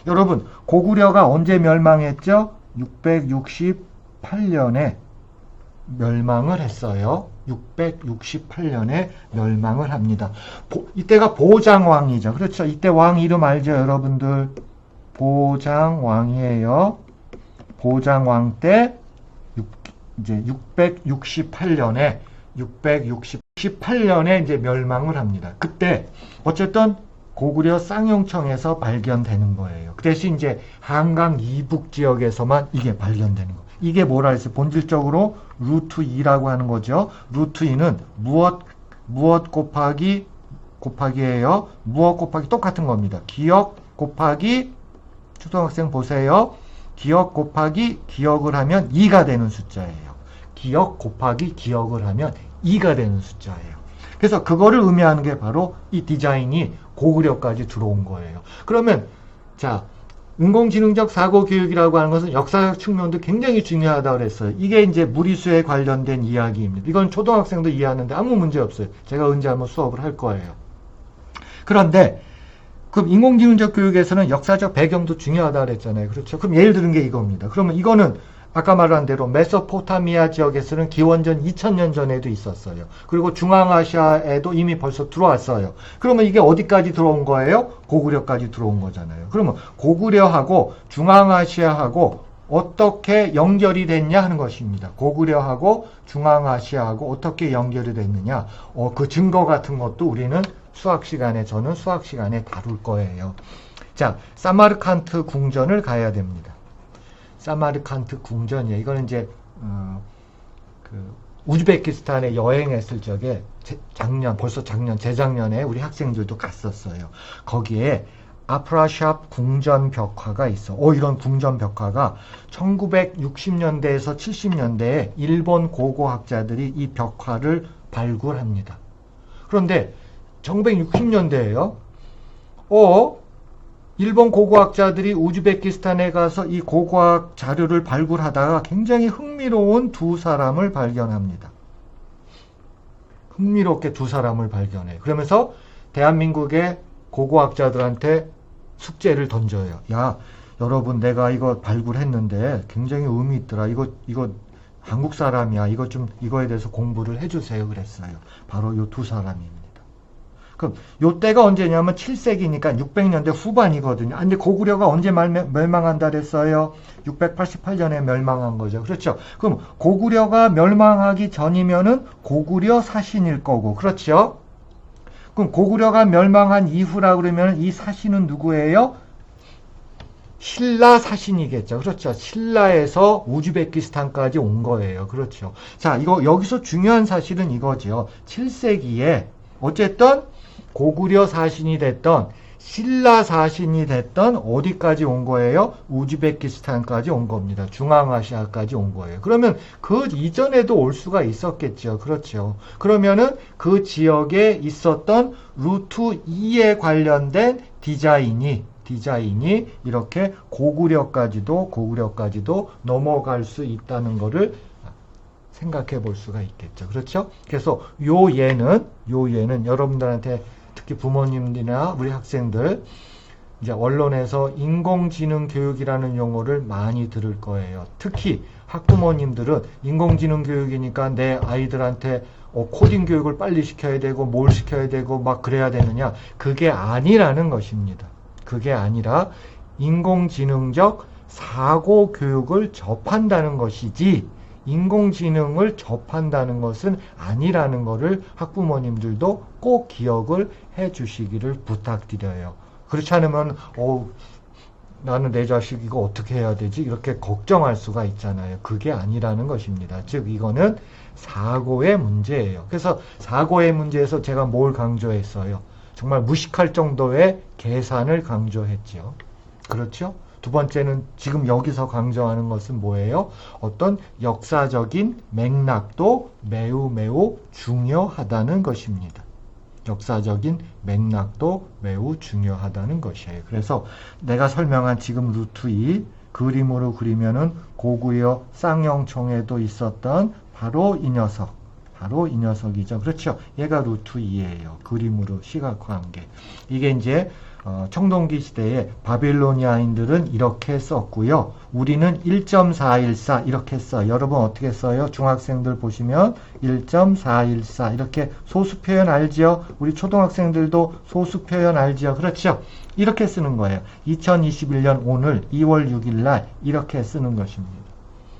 [SPEAKER 1] 여러분 고구려가 언제 멸망했죠? 668년에 멸망을 했어요. 668년에 멸망을 합니다. 이때가 보장왕이죠. 그렇죠. 이때 왕 이름 알죠, 여러분들? 보장왕이에요. 보장왕 때 이제 668년에 이제 멸망을 합니다. 그때 어쨌든 고구려 쌍용청에서 발견되는 거예요. 그 대신 이제 한강 이북 지역에서만 이게 발견되는 거예요. 이게 뭐라 했어요? 본질적으로 루트 2라고 하는 거죠. 루트 2는 무엇 곱하기예요. 무엇 곱하기 똑같은 겁니다. 기억 곱하기 초등학생 보세요. 기억 곱하기 기억을 하면 2가 되는 숫자예요. 기억 곱하기 기억을 하면 2가 되는 숫자예요. 그래서 그거를 의미하는 게 바로 이 디자인이 고구려까지 들어온 거예요. 그러면 자, 인공지능적 사고교육이라고 하는 것은 역사적 측면도 굉장히 중요하다고 그랬어요. 이게 이제 무리수에 관련된 이야기입니다. 이건 초등학생도 이해하는데 아무 문제 없어요. 제가 언제 한번 수업을 할 거예요. 그런데 그럼 인공지능적 교육에서는 역사적 배경도 중요하다고 그랬잖아요. 그렇죠? 그럼 예를 들은 게 이겁니다. 그러면 이거는 아까 말한 대로 메소포타미아 지역에서는 기원전 2000년 전에도 있었어요. 그리고 중앙아시아에도 이미 벌써 들어왔어요. 그러면 이게 어디까지 들어온 거예요? 고구려까지 들어온 거잖아요. 그러면 고구려하고 중앙아시아하고 어떻게 연결이 됐냐 하는 것입니다. 고구려하고 중앙아시아하고 어떻게 연결이 됐느냐. 그 증거 같은 것도 우리는 저는 수학 시간에 다룰 거예요. 자, 사마르칸트 궁전을 가야 됩니다. 사마르칸트 궁전이에요. 이거는 이제 우즈베키스탄에 여행했을 적에 재작년에 우리 학생들도 갔었어요. 거기에 아프라샵 궁전 벽화가 있어. 이런 궁전 벽화가 1960년대에서 70년대에 일본 고고학자들이 이 벽화를 발굴합니다. 그런데 1960년대에요. 일본 고고학자들이 우즈베키스탄에 가서 이 고고학 자료를 발굴하다가 굉장히 흥미로운 두 사람을 발견합니다. 흥미롭게 두 사람을 발견해요. 그러면서 대한민국의 고고학자들한테 숙제를 던져요. 야, 여러분 내가 이거 발굴했는데 굉장히 의미 있더라. 이거 한국 사람이야. 이거에 대해서 공부를 해주세요. 그랬어요. 바로 이 두 사람입니다. 그럼 요때가 언제냐면 7세기니까 600년대 후반이거든요. 근데 고구려가 언제 멸망한다 그랬어요? 688년에 멸망한 거죠. 그렇죠? 그럼 고구려가 멸망하기 전이면은 고구려 사신일 거고, 그렇죠? 그럼 고구려가 멸망한 이후라 그러면 이 사신은 누구예요? 신라 사신이겠죠. 그렇죠. 신라에서 우즈베키스탄까지 온 거예요. 그렇죠. 자, 여기서 중요한 사실은 이거죠. 7세기에 어쨌든 고구려 사신이 됐던 신라 사신이 됐던 어디까지 온 거예요? 우즈베키스탄까지 온 겁니다. 중앙아시아까지 온 거예요. 그러면 그 이전에도 올 수가 있었겠죠. 그렇죠. 그러면은 그 지역에 있었던 루트 2에 관련된 디자인이 이렇게 고구려까지도 넘어갈 수 있다는 거를 생각해 볼 수가 있겠죠. 그렇죠? 그래서 요 예는 여러분들한테 특히 부모님들이나 우리 학생들 이제 언론에서 인공지능 교육이라는 용어를 많이 들을 거예요. 특히 학부모님들은 인공지능 교육이니까 내 아이들한테 코딩 교육을 빨리 시켜야 되고 뭘 시켜야 되고 막 그래야 되느냐. 그게 아니라는 것입니다. 그게 아니라 인공지능적 사고 교육을 접한다는 것이지 인공지능을 접한다는 것은 아니라는 것을 학부모님들도 꼭 기억을 해 주시기를 부탁드려요. 그렇지 않으면 나는 내 자식 이거 어떻게 해야 되지? 이렇게 걱정할 수가 있잖아요. 그게 아니라는 것입니다. 즉 이거는 사고의 문제예요. 그래서 사고의 문제에서 제가 뭘 강조했어요? 정말 무식할 정도의 계산을 강조했죠. 그렇죠? 두 번째는 지금 여기서 강조하는 것은 뭐예요? 어떤 역사적인 맥락도 매우 매우 중요하다는 것입니다. 역사적인 맥락도 매우 중요하다는 것이에요. 그래서 내가 설명한 지금 루트 2 그림으로 그리면은 고구려 쌍용총에도 있었던 바로 이 녀석이죠. 그렇죠. 얘가 루트 2예요. 그림으로 시각화한 게. 이게 이제 청동기 시대에 바빌로니아인들은 이렇게 썼고요. 우리는 1.414 이렇게 써요. 여러분 어떻게 써요? 중학생들 보시면 1.414 이렇게 소수 표현 알지요? 우리 초등학생들도 소수 표현 알지요? 그렇죠? 이렇게 쓰는 거예요. 2021년 오늘 2월 6일 날 이렇게 쓰는 것입니다.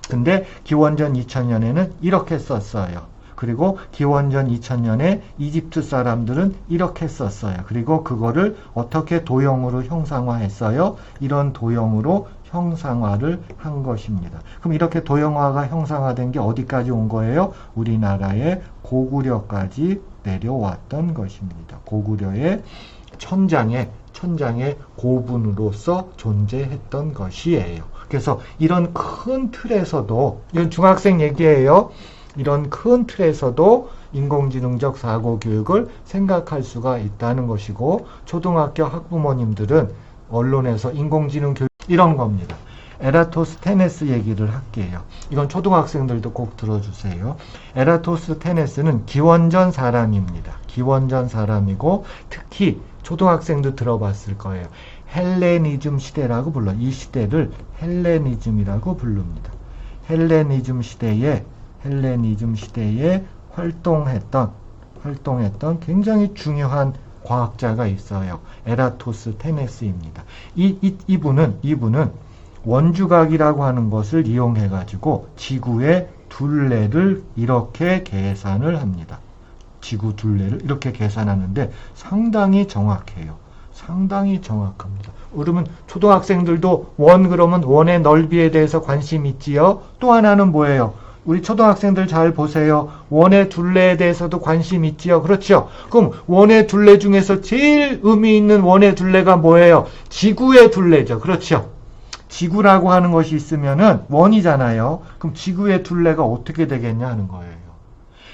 [SPEAKER 1] 근데 기원전 2000년에는 이렇게 썼어요. 그리고 기원전 2000년에 이집트 사람들은 이렇게 썼어요. 그리고 그거를 어떻게 도형으로 형상화했어요? 이런 도형으로 형상화를 한 것입니다. 그럼 이렇게 도형화가 형상화된 게 어디까지 온 거예요? 우리나라의 고구려까지 내려왔던 것입니다. 고구려의 천장의 고분으로서 존재했던 것이에요. 그래서 이런 큰 틀에서도, 이건 중학생 얘기예요. 이런 큰 틀에서도 인공지능적 사고 교육을 생각할 수가 있다는 것이고, 초등학교 학부모님들은 언론에서 인공지능 교육 이런 겁니다. 에라토스테네스 얘기를 할게요. 이건 초등학생들도 꼭 들어주세요. 에라토스테네스는 기원전 사람입니다. 기원전 사람이고 특히 초등학생도 들어봤을 거예요. 헬레니즘 시대라고 불러. 이 시대를 헬레니즘이라고 부릅니다. 헬레니즘 시대에 활동했던 굉장히 중요한 과학자가 있어요. 에라토스테네스입니다. 이분은 원주각이라고 하는 것을 이용해 가지고 지구의 둘레를 이렇게 계산을 합니다. 지구 둘레를 이렇게 계산하는데 상당히 정확해요. 상당히 정확합니다. 그러면 초등학생들도 그러면 원의 넓이에 대해서 관심 있지요? 또 하나는 뭐예요? 우리 초등학생들 잘 보세요. 원의 둘레에 대해서도 관심 있지요? 그렇죠? 그럼 원의 둘레 중에서 제일 의미 있는 원의 둘레가 뭐예요? 지구의 둘레죠. 그렇죠? 지구라고 하는 것이 있으면은 원이잖아요. 그럼 지구의 둘레가 어떻게 되겠냐 하는 거예요.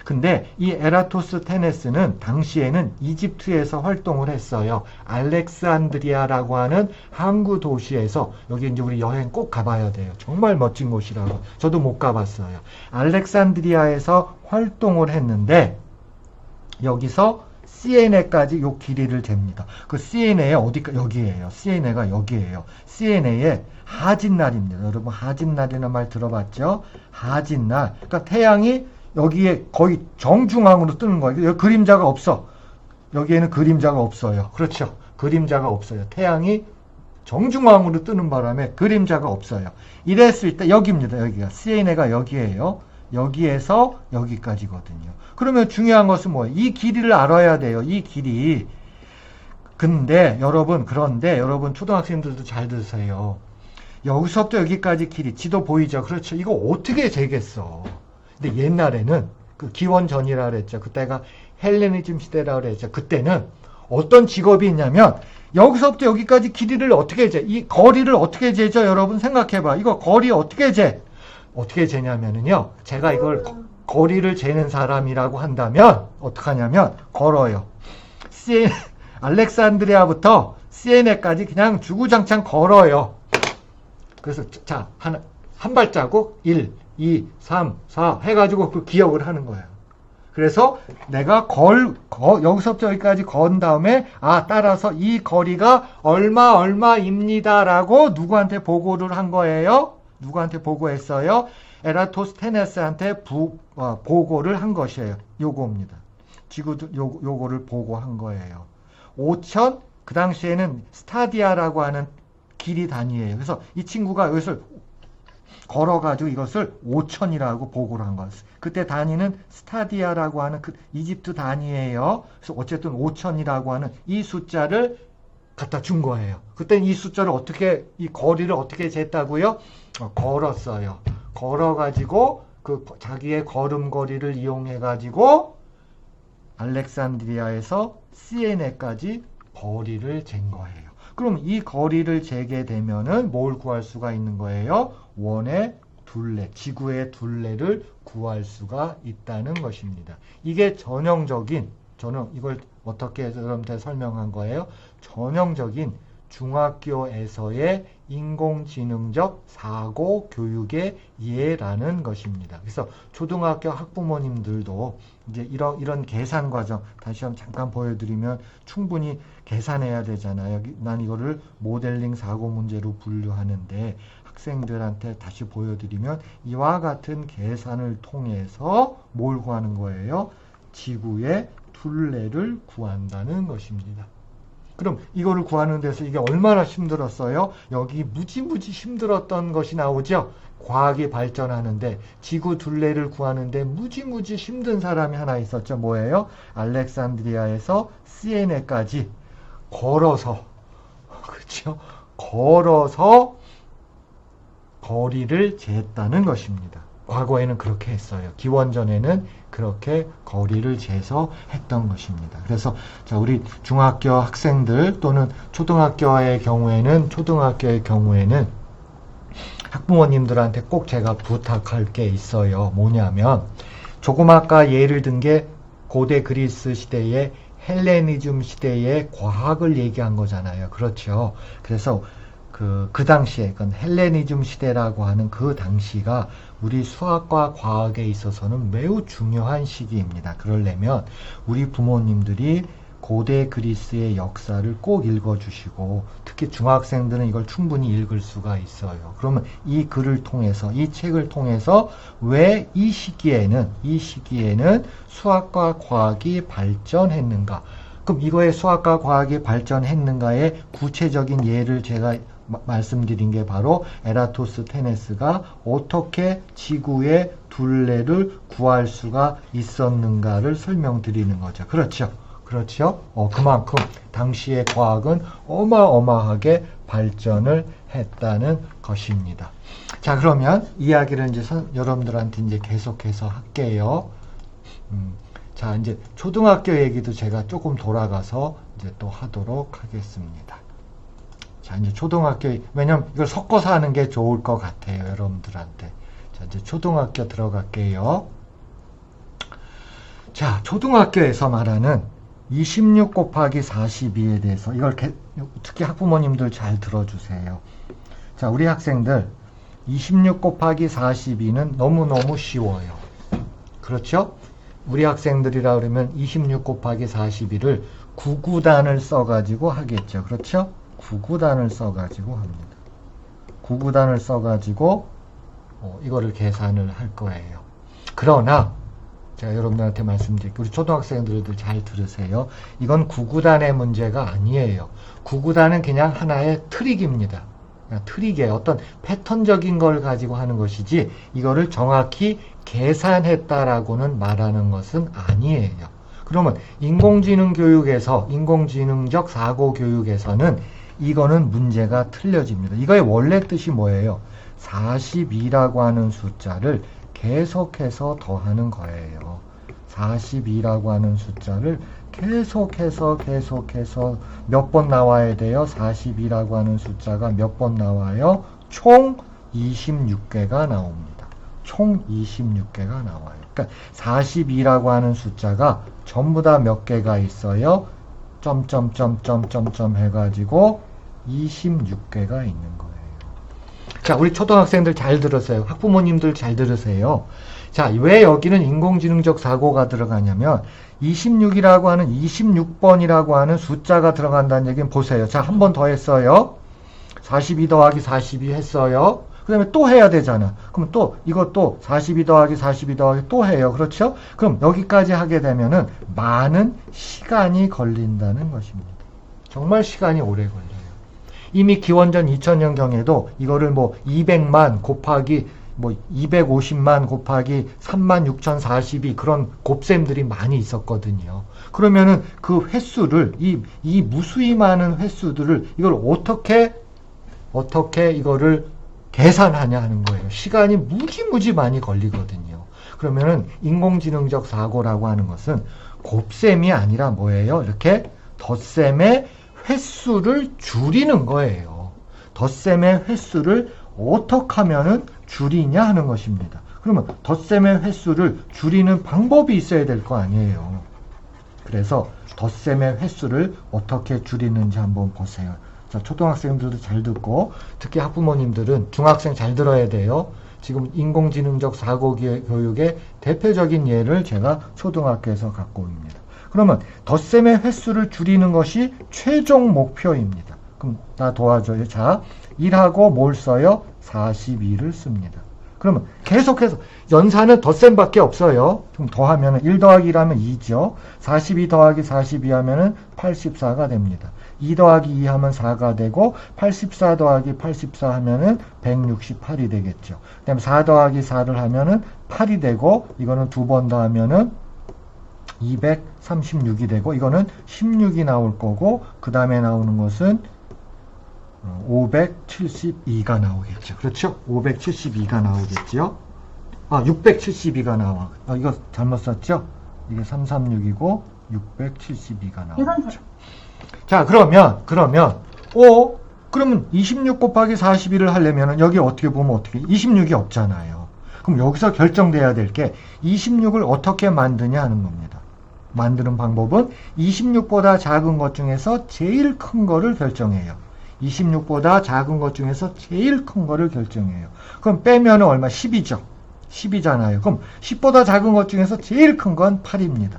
[SPEAKER 1] 근데 이 에라토스테네스는 당시에는 이집트에서 활동을 했어요. 알렉산드리아라고 하는 항구 도시에서, 여기 이제 우리 여행 꼭 가봐야 돼요. 정말 멋진 곳이라고. 저도 못 가봤어요. 알렉산드리아에서 활동을 했는데 여기서 시에네까지 요 길이를 잽니다. 그 시에네에 여기에요. 시에네가 여기에요. 시에네에 하진날입니다. 여러분 하진날이라는 말 들어봤죠? 하진날. 그러니까 태양이 여기에 거의 정중앙으로 뜨는 거예요. 여기 그림자가 없어. 여기에는 그림자가 없어요. 그렇죠? 그림자가 없어요. 태양이 정중앙으로 뜨는 바람에 그림자가 없어요. 이랬을 때 여기입니다. 여기가. 시에네가 여기에요. 여기에서 여기까지거든요. 그러면 중요한 것은 뭐예요? 이 길이를 알아야 돼요. 이 길이. 그런데 여러분 초등학생들도 잘 들으세요. 여기서부터 여기까지 길이, 지도 보이죠? 그렇죠? 이거 어떻게 재겠어? 근데 옛날에는 그 기원전이라 그랬죠. 그때가 헬레니즘 시대라 그랬죠. 그때는 어떤 직업이 있냐면 여기서부터 여기까지 길이를 어떻게 재? 이 거리를 어떻게 재죠? 여러분 생각해봐. 이거 거리 어떻게 재? 어떻게 재냐면은요. 제가 이걸 거리를 재는 사람이라고 한다면 어떡하냐면 걸어요. 알렉산드리아부터 시에네까지 그냥 주구장창 걸어요. 그래서 자, 한 발자국 1, 2, 3, 4 해가지고 그 기억을 하는 거예요. 그래서 내가 여기서부터 여기까지 건 다음에 따라서 이 거리가 얼마입니다라고 누구한테 보고를 한 거예요? 누구한테 보고했어요? 에라토스테네스한테 보고를 한 것이에요. 요거입니다. 요거를 보고한 거예요. 5,000, 그 당시에는 스타디아라고 하는 길이 단위예요. 그래서 이 친구가 여기서 걸어가지고 이것을 5,000이라고 보고를 한 거예요. 그때 단위는 스타디아라고 하는 그 이집트 단위예요. 그래서 어쨌든 5,000이라고 하는 이 숫자를 갖다 준 거예요. 그때 이 숫자를 어떻게, 이 거리를 어떻게 쟀다고요? 걸었어요. 걸어가지고 그 자기의 걸음거리를 이용해가지고 알렉산드리아에서 시에네까지 거리를 잰 거예요. 그럼 이 거리를 재게 되면은 뭘 구할 수가 있는 거예요? 원의 둘레, 지구의 둘레를 구할 수가 있다는 것입니다. 이게 전형적인, 저는 이걸 어떻게 여러분한테 설명한 거예요? 전형적인 중학교에서의 인공지능적 사고 교육의 예라는 것입니다. 그래서 초등학교 학부모님들도 이제 이런 계산 과정 다시 한번 잠깐 보여드리면 충분히 계산해야 되잖아요. 난 이거를 모델링 사고 문제로 분류하는데 학생들한테 다시 보여드리면 이와 같은 계산을 통해서 뭘 구하는 거예요? 지구의 둘레를 구한다는 것입니다. 그럼 이거를 구하는 데서 이게 얼마나 힘들었어요? 여기 무지무지 힘들었던 것이 나오죠? 과학이 발전하는데 지구 둘레를 구하는데 무지무지 힘든 사람이 하나 있었죠. 뭐예요? 알렉산드리아에서 시에네까지 걸어서, 그렇죠? 걸어서 거리를 쟀다는 것입니다. 과거에는 그렇게 했어요. 기원전에는 그렇게 거리를 재서 했던 것입니다. 그래서 자, 우리 중학교 학생들 또는 초등학교의 경우에는 학부모님들한테 꼭 제가 부탁할 게 있어요. 뭐냐면 조금 아까 예를 든 게 고대 그리스 시대의 헬레니즘 시대의 과학을 얘기한 거잖아요. 그렇죠. 그래서 그 당시에, 그 헬레니즘 시대라고 하는 그 당시가 우리 수학과 과학에 있어서는 매우 중요한 시기입니다. 그러려면 우리 부모님들이 고대 그리스의 역사를 꼭 읽어주시고, 특히 중학생들은 이걸 충분히 읽을 수가 있어요. 그러면 이 글을 통해서, 이 책을 통해서 왜 이 시기에는 수학과 과학이 발전했는가? 그럼 이거에 수학과 과학이 발전했는가의 구체적인 예를 제가 말씀드린 게 바로 에라토스테네스가 어떻게 지구의 둘레를 구할 수가 있었는가를 설명드리는 거죠. 그렇죠? 그만큼 당시의 과학은 어마어마하게 발전을 했다는 것입니다. 자, 그러면 이야기를 이제 여러분들한테 이제 계속해서 할게요. 자, 이제 초등학교 얘기도 제가 조금 돌아가서 이제 또 하도록 하겠습니다. 자, 이제 초등학교, 왜냐면 이걸 섞어서 하는 게 좋을 것 같아요, 여러분들한테. 자, 이제 초등학교 들어갈게요. 자, 초등학교에서 말하는 26 곱하기 42에 대해서 이걸 특히 학부모님들 잘 들어주세요. 자, 우리 학생들 26 곱하기 42는 너무너무 쉬워요. 그렇죠? 우리 학생들이라 그러면 26 곱하기 42를 9구단을 써가지고 하겠죠. 그렇죠? 9구단을 써가지고 합니다. 9구단을 써가지고 이거를 계산을 할 거예요. 그러나 제가 여러분들한테 말씀드릴게요. 우리 초등학생들도 잘 들으세요. 이건 9구단의 문제가 아니에요. 9구단은 그냥 하나의 트릭입니다. 트릭이에요. 어떤 패턴적인 걸 가지고 하는 것이지 이거를 정확히 계산했다라고는 말하는 것은 아니에요. 그러면 인공지능 교육에서, 인공지능적 사고 교육에서는 이거는 문제가 틀려집니다. 이거의 원래 뜻이 뭐예요? 42라고 하는 숫자를 계속해서 더하는 거예요. 42라고 하는 숫자를 계속해서 몇 번 나와야 돼요? 42라고 하는 숫자가 몇 번 나와요? 총 26개가 나옵니다. 총 26개가 나와요. 그러니까 42라고 하는 숫자가 전부 다 몇 개가 있어요? 점점점점점점 해가지고 26개가 있는 거예요. 자, 우리 초등학생들 잘 들으세요. 학부모님들 잘 들으세요. 자, 왜 여기는 인공지능적 사고가 들어가냐면 26이라고 하는 26번이라고 하는 숫자가 들어간다는 얘기는 보세요. 자, 한 번 더 했어요. 42 더하기 42 했어요. 그 다음에 또 해야 되잖아. 그럼 또 이것도 42 더하기 42 더하기 또 해요. 그렇죠? 그럼 여기까지 하게 되면은 많은 시간이 걸린다는 것입니다. 정말 시간이 오래 걸려요. 이미 기원전 2000년경에도 이거를 뭐 200만 곱하기 뭐 250만 곱하기 36,042 그런 곱셈들이 많이 있었거든요. 그러면은 그 횟수를 이 무수히 많은 횟수들을 이걸 어떻게 이거를 계산하냐 하는 거예요. 시간이 무지무지 많이 걸리거든요. 그러면은 인공지능적 사고라고 하는 것은 곱셈이 아니라 뭐예요? 이렇게 덧셈의 횟수를 줄이는 거예요. 덧셈의 횟수를 어떻게 하면은 줄이냐 하는 것입니다. 그러면 덧셈의 횟수를 줄이는 방법이 있어야 될 거 아니에요. 그래서 덧셈의 횟수를 어떻게 줄이는지 한번 보세요. 자, 초등학생들도 잘 듣고 특히 학부모님들은 중학생 잘 들어야 돼요. 지금 인공지능적 사고 교육의 대표적인 예를 제가 초등학교에서 갖고 옵니다. 그러면 덧셈의 횟수를 줄이는 것이 최종 목표입니다. 그럼 나 도와줘요. 자, 1하고 뭘 써요? 42를 씁니다. 그러면 계속해서 연산은 덧셈밖에 없어요. 좀 더하면 1 더하기 1하면 2죠. 42 더하기 42 하면 84가 됩니다. 2 더하기 2 하면 4가 되고 84 더하기 84 하면 168이 되겠죠. 그 다음에 4 더하기 4를 하면 8이 되고 이거는 두 번 더하면 236이 되고 이거는 16이 나올 거고 그 다음에 나오는 것은 572가 나오겠죠. 그렇죠? 572가 나오겠죠. 672가 나와. 이거 잘못 썼죠? 이게 336이고 672가 나오겠죠. 자, 그러면 그러면 26 곱하기 42를 하려면 여기 어떻게 보면 어떻게 26이 없잖아요. 그럼 여기서 결정돼야 될 게 26을 어떻게 만드냐 하는 겁니다. 만드는 방법은 26보다 작은 것 중에서 제일 큰 거를 결정해요. 26보다 작은 것 중에서 제일 큰 거를 결정해요. 그럼 빼면 얼마? 10이죠. 10이잖아요. 그럼 10보다 작은 것 중에서 제일 큰 건 8입니다.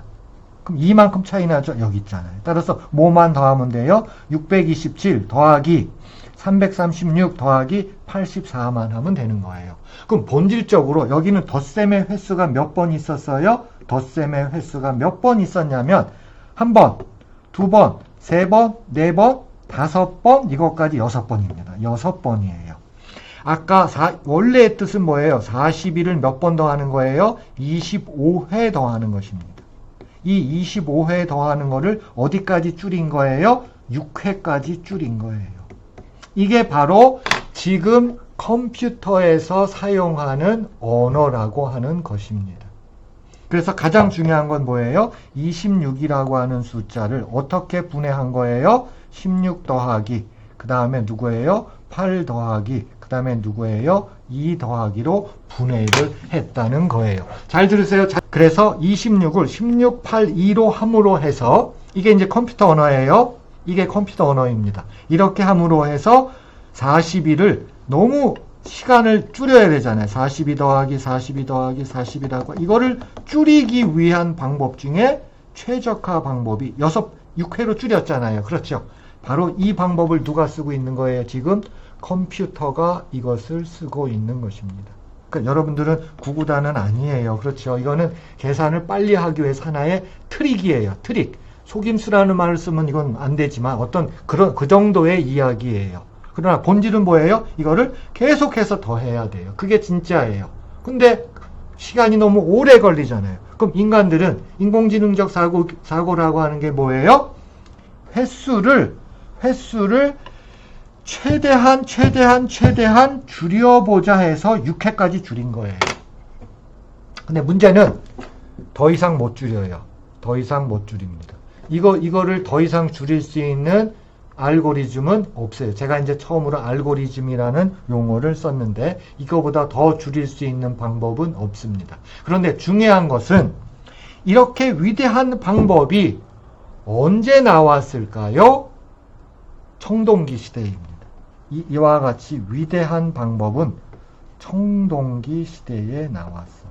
[SPEAKER 1] 그럼 이만큼 차이 나죠? 여기 있잖아요. 따라서 뭐만 더하면 돼요? 627 더하기 336 더하기 84만 하면 되는 거예요. 그럼 본질적으로 여기는 덧셈의 횟수가 몇 번 있었어요? 덧셈의 횟수가 몇 번 있었냐면 한 번, 두 번, 세 번, 네 번, 5번, 이것까지 6번입니다. 6번이에요. 아까 원래의 뜻은 뭐예요? 41을 몇 번 더하는 거예요? 25회 더하는 것입니다. 이 25회 더하는 거를 어디까지 줄인 거예요? 6회까지 줄인 거예요. 이게 바로 지금 컴퓨터에서 사용하는 언어라고 하는 것입니다. 그래서 가장 중요한 건 뭐예요? 26이라고 하는 숫자를 어떻게 분해한 거예요? 16 더하기, 그 다음에 누구예요? 8 더하기, 그 다음에 누구예요? 2 더하기로 분해를 했다는 거예요. 잘 들으세요. 그래서 26을 16, 8, 2로 함으로 해서 이게 이제 컴퓨터 언어예요. 이게 컴퓨터 언어입니다. 이렇게 함으로 해서 42를 너무 시간을 줄여야 되잖아요. 42 더하기 42 더하기 42라고 이거를 줄이기 위한 방법 중에 최적화 방법이 6회로 줄였잖아요. 그렇죠? 바로 이 방법을 누가 쓰고 있는 거예요? 지금 컴퓨터가 이것을 쓰고 있는 것입니다. 그러니까 여러분들은 구구단은 아니에요. 그렇죠? 이거는 계산을 빨리 하기 위해서 하나의 트릭이에요. 트릭. 속임수라는 말을 쓰면 이건 안 되지만 어떤 그 정도의 이야기예요. 그러나 본질은 뭐예요? 이거를 계속해서 더 해야 돼요. 그게 진짜예요. 근데 시간이 너무 오래 걸리잖아요. 그럼 인간들은 인공지능적 사고라고 하는 게 뭐예요? 횟수를 최대한 줄여보자 해서 6회까지 줄인 거예요. 근데 문제는 더 이상 못 줄여요. 더 이상 못 줄입니다. 이거를 더 이상 줄일 수 있는 알고리즘은 없어요. 제가 이제 처음으로 알고리즘이라는 용어를 썼는데 이거보다 더 줄일 수 있는 방법은 없습니다. 그런데 중요한 것은 이렇게 위대한 방법이 언제 나왔을까요? 청동기 시대입니다. 이와 같이 위대한 방법은 청동기 시대에 나왔어요.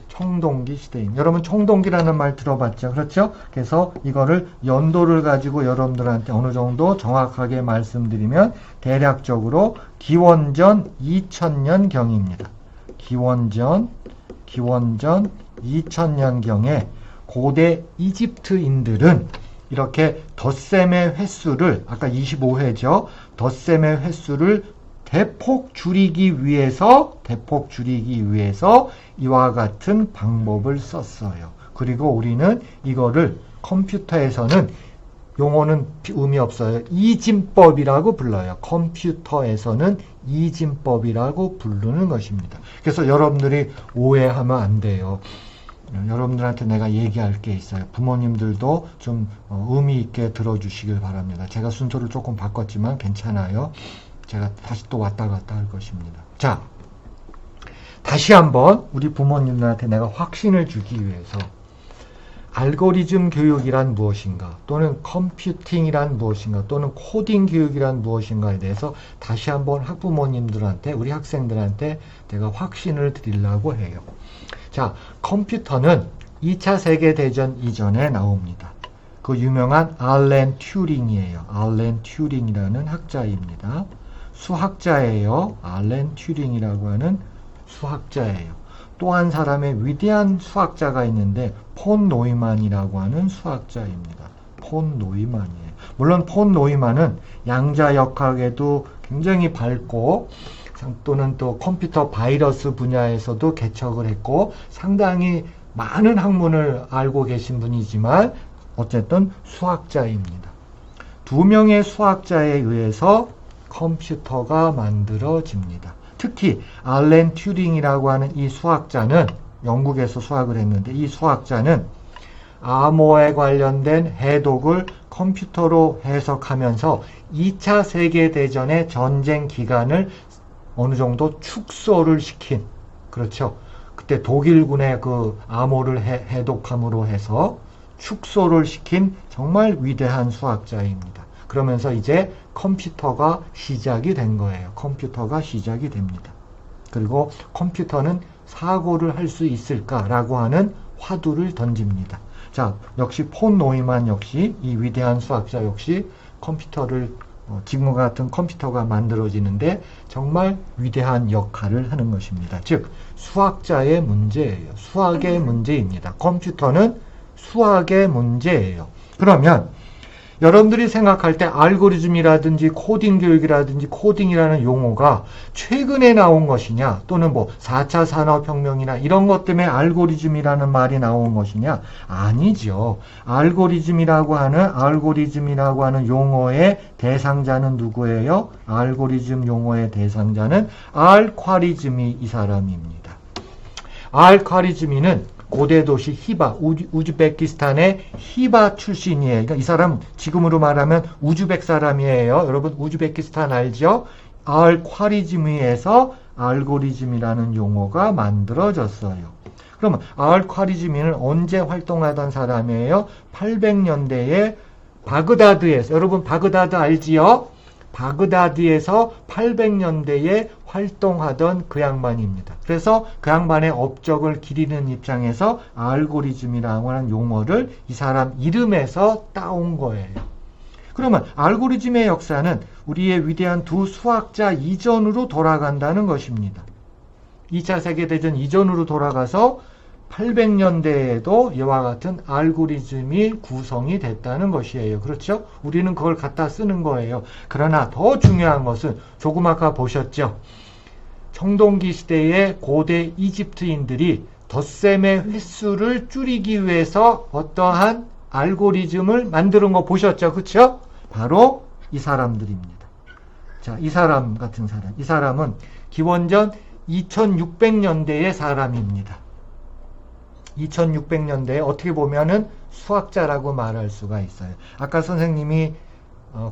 [SPEAKER 1] 청동기 시대입니다. 여러분 청동기라는 말 들어봤죠? 그렇죠? 그래서 이거를 연도를 가지고 여러분들한테 어느 정도 정확하게 말씀드리면 대략적으로 기원전 2000년경입니다. 기원전 2000년경에 고대 이집트인들은 이렇게 덧셈의 횟수를 아까 25회죠. 덧셈의 횟수를 대폭 줄이기 위해서 이와 같은 방법을 썼어요. 그리고 우리는 이거를 컴퓨터에서는 용어는 의미 없어요. 이진법이라고 불러요. 컴퓨터에서는 이진법이라고 부르는 것입니다. 그래서 여러분들이 오해하면 안 돼요. 여러분들한테 내가 얘기할 게 있어요. 부모님들도 좀 의미 있게 들어주시길 바랍니다. 제가 순서를 조금 바꿨지만 괜찮아요. 제가 다시 또 왔다 갔다 할 것입니다. 자, 다시 한번 우리 부모님들한테 내가 확신을 주기 위해서 알고리즘 교육이란 무엇인가, 또는 컴퓨팅이란 무엇인가, 또는 코딩 교육이란 무엇인가에 대해서 다시 한번 학부모님들한테, 우리 학생들한테 내가 확신을 드리려고 해요. 자, 컴퓨터는 2차 세계대전 이전에 나옵니다. 그 유명한 알렌 튜링이에요. 알렌 튜링이라는 학자입니다. 수학자예요. 알렌 튜링이라고 하는 수학자예요. 또 한 사람의 위대한 수학자가 있는데 폰 노이만이라고 하는 수학자입니다. 폰 노이만이에요. 물론 폰 노이만은 양자역학에도 굉장히 밝고 또는 또 컴퓨터 바이러스 분야에서도 개척을 했고 상당히 많은 학문을 알고 계신 분이지만 어쨌든 수학자입니다. 두 명의 수학자에 의해서 컴퓨터가 만들어집니다. 특히 알렌 튜링이라고 하는 이 수학자는 영국에서 수학을 했는데 이 수학자는 암호에 관련된 해독을 컴퓨터로 해석하면서 2차 세계대전의 전쟁 기간을 어느 정도 축소를 시킨, 그렇죠. 그때 독일군의 그 암호를 해독함으로 해서 축소를 시킨 정말 위대한 수학자입니다. 그러면서 이제 컴퓨터가 시작이 된 거예요. 컴퓨터가 시작이 됩니다. 그리고 컴퓨터는 사고를 할 수 있을까라고 하는 화두를 던집니다. 자, 역시 폰 노이만 역시 이 위대한 수학자 역시 컴퓨터를 지금과 같은 컴퓨터가 만들어지는데 정말 위대한 역할을 하는 것입니다. 즉 수학자의 문제예요. 수학의 문제입니다. 컴퓨터는 수학의 문제예요. 그러면 여러분들이 생각할 때 알고리즘이라든지 코딩 교육이라든지 코딩이라는 용어가 최근에 나온 것이냐, 또는 뭐 4차 산업혁명이나 이런 것 때문에 알고리즘이라는 말이 나온 것이냐? 아니죠. 알고리즘이라고 하는 용어의 대상자는 누구예요? 알고리즘 용어의 대상자는 알콰리즈미 이 사람입니다. 알콰리즈미는 고대 도시 히바, 우즈베키스탄의 히바 출신이에요. 그러니까 이 사람 지금으로 말하면 우즈벡 사람이에요. 여러분 우즈베키스탄 알죠? 알콰리즈미에서 알고리즘이라는 용어가 만들어졌어요. 그러면 알콰리즈미는 언제 활동하던 사람이에요? 800년대에 바그다드에서, 여러분 바그다드 알지요? 바그다드에서 800년대에 활동하던 그 양반입니다. 그래서 그 양반의 업적을 기리는 입장에서 알고리즘이라고 하는 용어를 이 사람 이름에서 따온 거예요. 그러면 알고리즘의 역사는 우리의 위대한 두 수학자 이전으로 돌아간다는 것입니다. 2차 세계대전 이전으로 돌아가서 800년대에도 이와 같은 알고리즘이 구성이 됐다는 것이에요. 그렇죠? 우리는 그걸 갖다 쓰는 거예요. 그러나 더 중요한 것은 조금 아까 보셨죠? 청동기 시대의 고대 이집트인들이 덧셈의 횟수를 줄이기 위해서 어떠한 알고리즘을 만드는 거 보셨죠? 그렇죠? 바로 이 사람들입니다. 자, 이 사람 같은 사람. 이 사람은 기원전 2600년대의 사람입니다. 2600년대에 어떻게 보면은 수학자라고 말할 수가 있어요. 아까 선생님이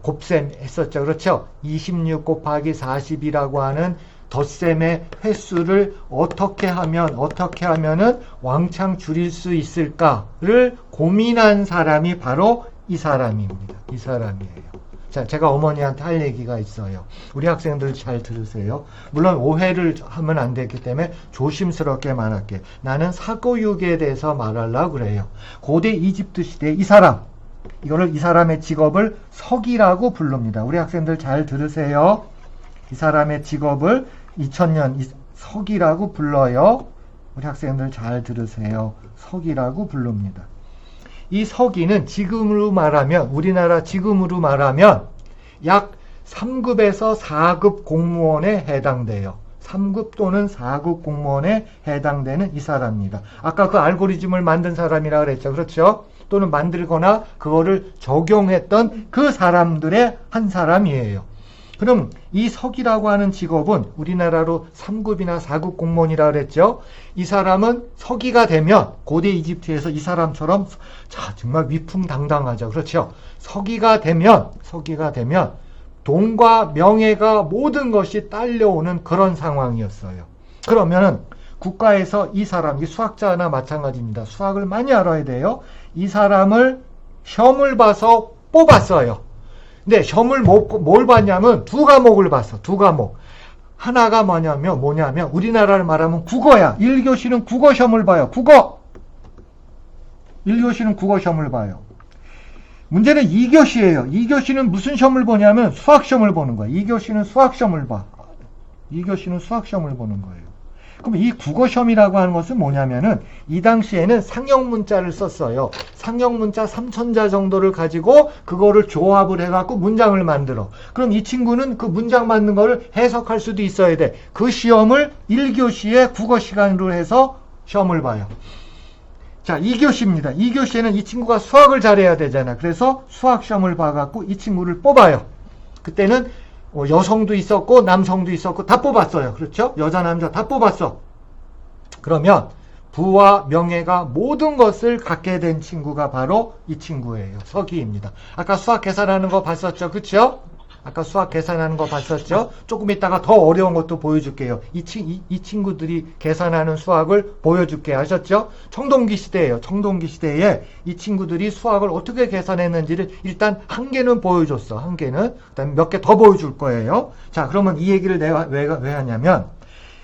[SPEAKER 1] 곱셈 했었죠. 그렇죠? 26 곱하기 40이라고 하는 덧셈의 횟수를 어떻게 하면은 왕창 줄일 수 있을까를 고민한 사람이 바로 이 사람입니다. 이 사람이에요. 자, 제가 어머니한테 할 얘기가 있어요. 우리 학생들 잘 들으세요. 물론 오해를 하면 안 되기 때문에 조심스럽게 말할게. 나는 사고육에 대해서 말하려고 그래요. 고대 이집트 시대 이 사람, 이 사람의 직업을 석이라고 부릅니다. 우리 학생들 잘 들으세요. 이 사람의 직업을 2000년 석이라고 불러요. 우리 학생들 잘 들으세요. 석이라고 부릅니다. 이 서기는 지금으로 말하면, 우리나라 지금으로 말하면 약 3급에서 4급 공무원에 해당돼요. 3급 또는 4급 공무원에 해당되는 이 사람입니다. 아까 그 알고리즘을 만든 사람이라 그랬죠. 그렇죠? 또는 만들거나 그거를 적용했던 그 사람들의 한 사람이에요. 그럼 이 서기라고 하는 직업은 우리나라로 3급이나 4급 공무원이라 그랬죠. 이 사람은 서기가 되면 고대 이집트에서 이 사람처럼 자 정말 위풍당당하죠. 그렇죠. 서기가 되면 돈과 명예가 모든 것이 딸려오는 그런 상황이었어요. 그러면은 국가에서 이 사람, 이 수학자나 마찬가지입니다. 수학을 많이 알아야 돼요. 이 사람을 시험을 봐서 뽑았어요. 근데 시험을 뭘 봤냐면 두 과목을 봤어. 두 과목. 하나가 뭐냐면 우리나라를 말하면 국어야. 1교시는 국어 시험을 봐요. 국어. 1교시는 국어 시험을 봐요. 문제는 2교시예요. 2교시는 무슨 시험을 보냐면 수학 시험을 보는 거야. 2교시는 수학 시험을 봐. 2교시는 수학 시험을 보는 거예요. 그럼 이 국어 시험이라고 하는 것은 뭐냐면은 이 당시에는 상형 문자를 썼어요. 상형 문자 3,000자 정도를 가지고 그거를 조합을 해갖고 문장을 만들어. 그럼 이 친구는 그 문장 만든 거를 해석할 수도 있어야 돼. 그 시험을 1교시에 국어 시간으로 해서 시험을 봐요. 자, 2교시입니다. 2교시에는 이 친구가 수학을 잘해야 되잖아. 그래서 수학 시험을 봐갖고 이 친구를 뽑아요. 그때는 여성도 있었고 남성도 있었고 다 뽑았어요. 그렇죠? 여자 남자 다 뽑았어. 그러면 부와 명예가 모든 것을 갖게 된 친구가 바로 이 친구예요. 서기입니다. 아까 수학 계산하는 거 봤었죠? 그렇죠? 아까 수학 계산하는 거 봤었죠? 조금 이따가 더 어려운 것도 보여줄게요. 이 친구들이 계산하는 수학을 보여줄게 하셨죠? 청동기 시대예요. 청동기 시대에 이 친구들이 수학을 어떻게 계산했는지를 일단 한 개는 보여줬어. 한 개는. 그다음에 몇 개 더 보여줄 거예요. 자, 그러면 이 얘기를 내가 왜 하냐면,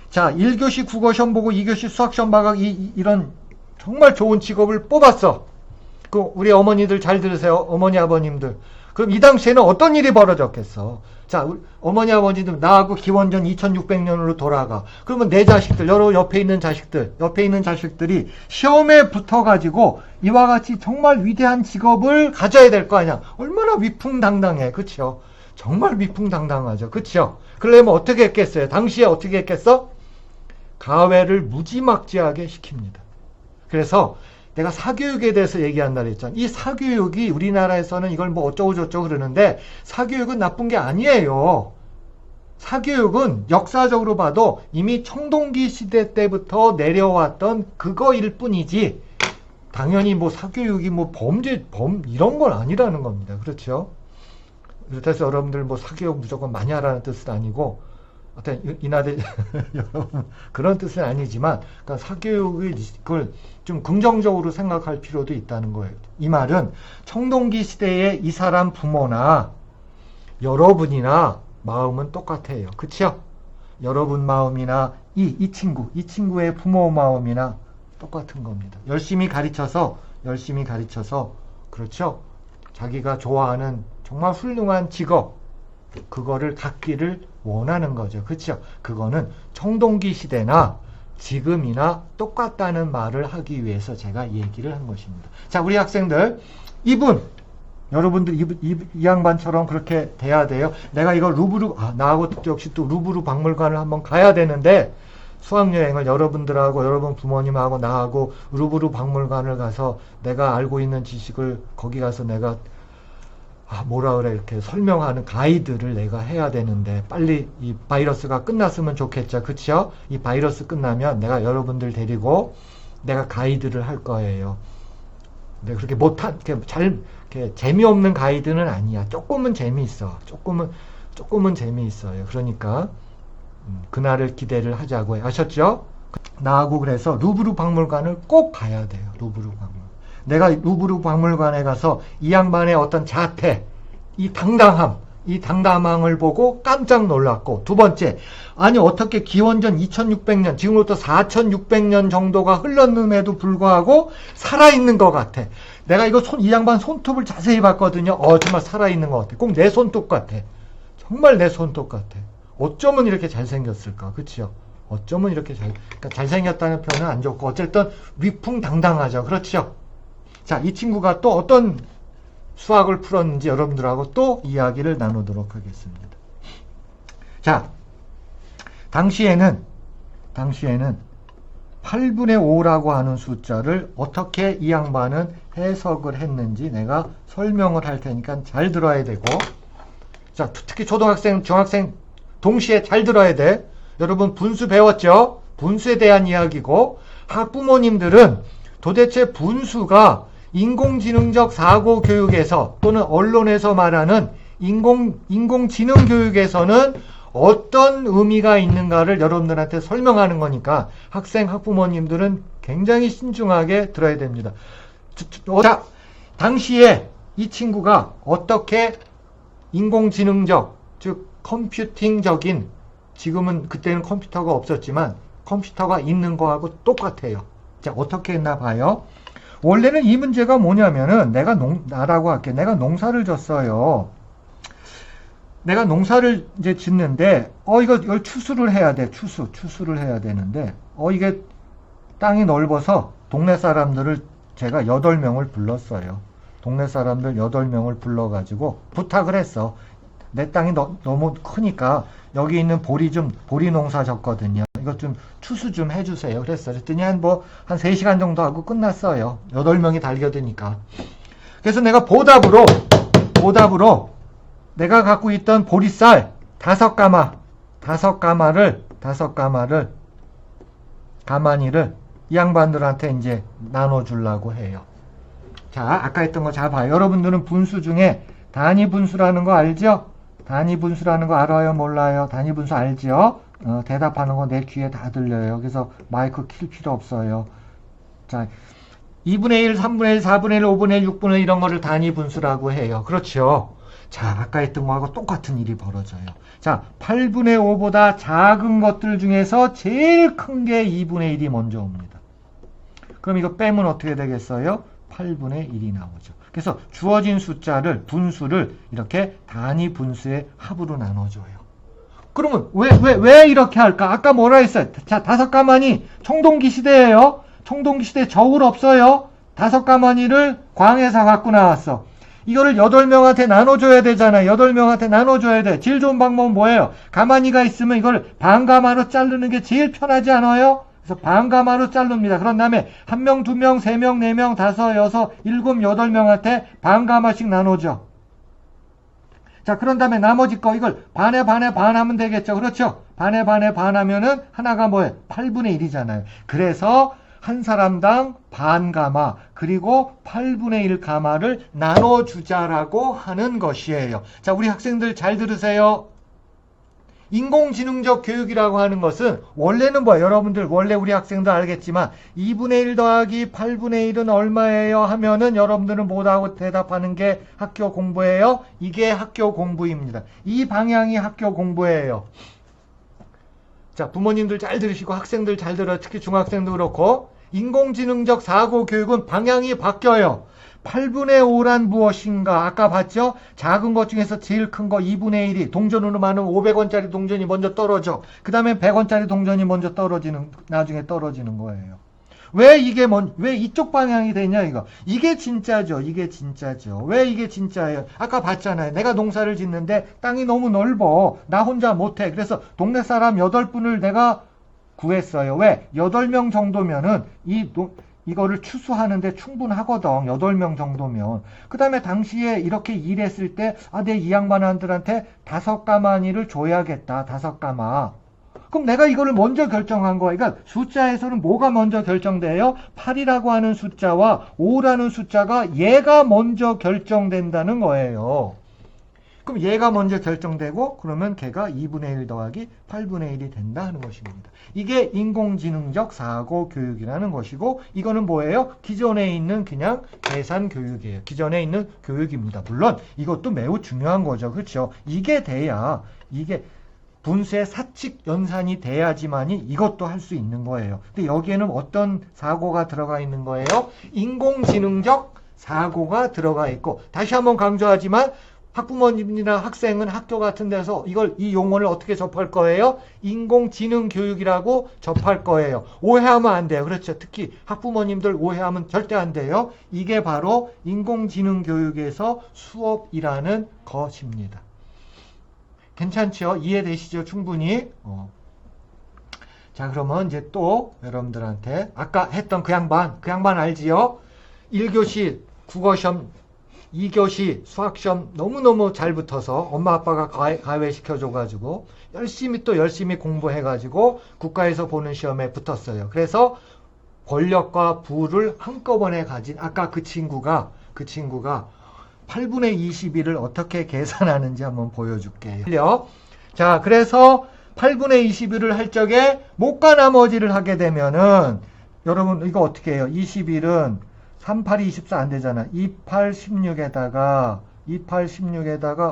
[SPEAKER 1] 자, 1교시 국어 시험 보고 2교시 수학 시험 봐가 이런 정말 좋은 직업을 뽑았어. 그 우리 어머니들 잘 들으세요. 어머니 아버님들. 그럼 이 당시에는 어떤 일이 벌어졌겠어? 자, 어머니 아버지들 나하고 기원전 2600년으로 돌아가. 그러면 내 자식들, 여러 옆에 있는 자식들이 시험에 붙어가지고 이와 같이 정말 위대한 직업을 가져야 될 거 아니야. 얼마나 위풍당당해. 그쵸? 정말 위풍당당하죠. 그쵸? 그러려면 어떻게 했겠어요? 당시에 어떻게 했겠어? 가외를 무지막지하게 시킵니다. 그래서 내가 사교육에 대해서 얘기한다 그랬잖아. 이 사교육이 우리나라에서는 이걸 뭐 어쩌고저쩌고 그러는데 사교육은 나쁜 게 아니에요. 사교육은 역사적으로 봐도 이미 청동기 시대 때부터 내려왔던 그거일 뿐이지 당연히 뭐 사교육이 뭐 이런 건 아니라는 겁니다. 그렇죠? 그래서 여러분들 뭐 사교육 무조건 많이 하라는 뜻은 아니고 어떤 이나대 여러분 그런 뜻은 아니지만 그러니까 사교육을 그걸 좀 긍정적으로 생각할 필요도 있다는 거예요. 이 말은 청동기 시대의 이 사람 부모나 여러분이나 마음은 똑같아요. 그쵸? 여러분 마음이나 이 친구의 부모 마음이나 똑같은 겁니다. 열심히 가르쳐서 그렇죠? 자기가 좋아하는 정말 훌륭한 직업 그거를 갖기를 원하는 거죠. 그렇죠? 그거는 청동기 시대나 지금이나 똑같다는 말을 하기 위해서 제가 얘기를 한 것입니다. 자, 우리 학생들 여러분들 이 양반처럼 그렇게 돼야 돼요. 내가 이거 나하고 역시 또 루브르 박물관을 한번 가야 되는데 수학여행을 여러분들하고 여러분 부모님하고 나하고 루브르 박물관을 가서 내가 알고 있는 지식을 거기 가서 내가 이렇게 설명하는 가이드를 내가 해야 되는데 빨리 이 바이러스가 끝났으면 좋겠죠. 그쵸? 이 바이러스 끝나면 내가 여러분들 데리고 내가 가이드를 할 거예요. 근데 그렇게 이렇게 재미없는 가이드는 아니야. 조금은 재미있어. 조금은 재미있어요. 그러니까 그날을 기대를 하자고요. 아셨죠? 나하고 그래서 루브르 박물관을 꼭 가야 돼요. 루브르 박물관. 내가 루브르 박물관에 가서 이 양반의 어떤 자태, 이 당당함을 보고 깜짝 놀랐고, 두 번째, 아니 어떻게 기원전 2600년, 지금부터 4600년 정도가 흘렀음에도 불구하고 살아있는 것 같아. 내가 이 양반 손톱을 자세히 봤거든요. 정말 살아있는 것 같아. 꼭 내 손톱 같아. 정말 내 손톱 같아. 어쩌면 이렇게 잘생겼을까, 그치요? 어쩌면 이렇게 그러니까 잘생겼다는 표현은 안 좋고, 어쨌든 위풍당당하죠. 그렇죠? 자, 이 친구가 또 어떤 수학을 풀었는지 여러분들하고 또 이야기를 나누도록 하겠습니다. 자, 당시에는 8분의 5라고 하는 숫자를 어떻게 이 양반은 해석을 했는지 내가 설명을 할 테니까 잘 들어야 되고, 자, 특히 초등학생, 중학생 동시에 잘 들어야 돼. 여러분 분수 배웠죠? 분수에 대한 이야기고, 학부모님들은 도대체 분수가 인공지능적 사고 교육에서 또는 언론에서 말하는 인공지능 교육에서는 어떤 의미가 있는가를 여러분들한테 설명하는 거니까 학생, 학부모님들은 굉장히 신중하게 들어야 됩니다. 자, 당시에 이 친구가 어떻게 인공지능적, 즉 컴퓨팅적인, 지금은 그때는 컴퓨터가 없었지만 컴퓨터가 있는 거하고 똑같아요. 자, 어떻게 했나 봐요. 원래는 이 문제가 뭐냐면은 나라고 할게. 내가 농사를 졌어요. 내가 농사를 이제 짓는데, 이걸 추수를 해야 돼. 추수를 해야 되는데, 이게 땅이 넓어서 동네 사람들을 제가 8명을 불렀어요. 동네 사람들 8명을 불러가지고 부탁을 했어. 내 땅이 너무 크니까 여기 있는 보리 농사 졌거든요. 이것 좀 추수 좀 해주세요. 그랬더니 한 3시간 정도 하고 끝났어요. 8명이 달겨드니까. 그래서 내가 보답으로 내가 갖고 있던 보리쌀 5가마를 이 양반들한테 이제 나눠주려고 해요. 자, 아까 했던 거 잘 봐요. 여러분들은 분수 중에 단위 분수라는 거 알죠? 단위 분수라는 거 알아요? 몰라요? 단위 분수 알죠? 대답하는 거 내 귀에 다 들려요. 그래서 마이크 킬 필요 없어요. 자, 2분의 1, 3분의 1, 4분의 1, 5분의 1, 6분의 1 이런 거를 단위 분수라고 해요. 그렇죠? 자, 아까 했던 거하고 똑같은 일이 벌어져요. 자, 8분의 5보다 작은 것들 중에서 제일 큰 게 2분의 1이 먼저 옵니다. 그럼 이거 빼면 어떻게 되겠어요? 8분의 1이 나오죠. 그래서 주어진 분수를 이렇게 단위 분수의 합으로 나눠줘요. 그러면 왜 이렇게 할까? 아까 뭐라 했어요? 자, 5가마니 청동기 시대예요. 청동기 시대에 저울 없어요. 5가마니를 광에서 갖고 나왔어. 이거를 8명한테 나눠줘야 되잖아요. 8명한테 나눠줘야 돼. 제일 좋은 방법은 뭐예요? 가마니가 있으면 이걸 반가마로 자르는 게 제일 편하지 않아요? 그래서 반가마로 자릅니다. 그런 다음에 1명, 2명, 3명, 4명, 5, 6, 7, 8명한테 반가마씩 나눠줘. 자, 그런 다음에 나머지 거 이걸 반에 반하면 되겠죠. 그렇죠? 반에 반하면은 하나가 뭐예요? 8분의 1이잖아요. 그래서 한 사람당 반가마 그리고 8분의 1 가마를 나눠주자라고 하는 것이에요. 자, 우리 학생들 잘 들으세요. 인공지능적 교육이라고 하는 것은 원래는 뭐야? 여러분들 원래 우리 학생들 알겠지만 2분의 1 더하기 8분의 1은 얼마예요? 하면은 여러분들은 뭐라고 대답하는 게 학교 공부예요? 이게 학교 공부입니다. 이 방향이 학교 공부예요. 자, 부모님들 잘 들으시고 학생들 잘 들어요. 특히 중학생도 그렇고 인공지능적 사고 교육은 방향이 바뀌어요. 8분의 5란 무엇인가? 아까 봤죠? 작은 것 중에서 제일 큰 거 2분의 1이 동전으로 많은 500원짜리 동전이 먼저 떨어져. 그 다음에 100원짜리 동전이 먼저 나중에 떨어지는 거예요. 왜 이쪽 방향이 되냐, 이거. 이게 진짜죠. 왜 이게 진짜예요? 아까 봤잖아요. 내가 농사를 짓는데 땅이 너무 넓어. 나 혼자 못해. 그래서 동네 사람 8분을 내가 구했어요. 왜? 8명 정도면은 이거를 추수하는데 충분하거든. 8명 정도면. 그 다음에 당시에 이렇게 일했을 때, 내 이 양반한들한테 5가마니를 줘야겠다. 5가마. 그럼 내가 이거를 먼저 결정한 거야. 그러니까 숫자에서는 뭐가 먼저 결정돼요? 8이라고 하는 숫자와 5라는 숫자가 얘가 먼저 결정된다는 거예요. 그럼 얘가 먼저 결정되고 그러면 걔가 2분의 1 더하기 8분의 1이 된다 하는 것입니다. 이게 인공지능적 사고 교육이라는 것이고 이거는 뭐예요? 기존에 있는 그냥 계산 교육이에요. 기존에 있는 교육입니다. 물론 이것도 매우 중요한 거죠. 그렇죠? 이게 돼야 이게 분수의 사칙 연산이 돼야지만이 이것도 할 수 있는 거예요. 근데 여기에는 어떤 사고가 들어가 있는 거예요? 인공지능적 사고가 들어가 있고 다시 한번 강조하지만 학부모님이나 학생은 학교 같은 데서 이 용어를 어떻게 접할 거예요? 인공지능 교육이라고 접할 거예요. 오해하면 안 돼요. 그렇죠. 특히 학부모님들 오해하면 절대 안 돼요. 이게 바로 인공지능 교육에서 수업이라는 것입니다. 괜찮죠? 이해되시죠? 충분히. 자, 그러면 이제 또 여러분들한테 아까 했던 그 양반 알지요? 1교시 국어시험, 2교시 수학시험 너무너무 잘 붙어서 엄마 아빠가 가외시켜줘가지고 열심히 공부해가지고 국가에서 보는 시험에 붙었어요. 그래서 권력과 부를 한꺼번에 가진 아까 그 친구가 8분의 21을 어떻게 계산하는지 한번 보여줄게요. 자, 그래서 8분의 21을 할 적에 못과 나머지를 하게 되면은 여러분 이거 어떻게 해요? 21은 38이 24 안 되잖아. 28, 16에다가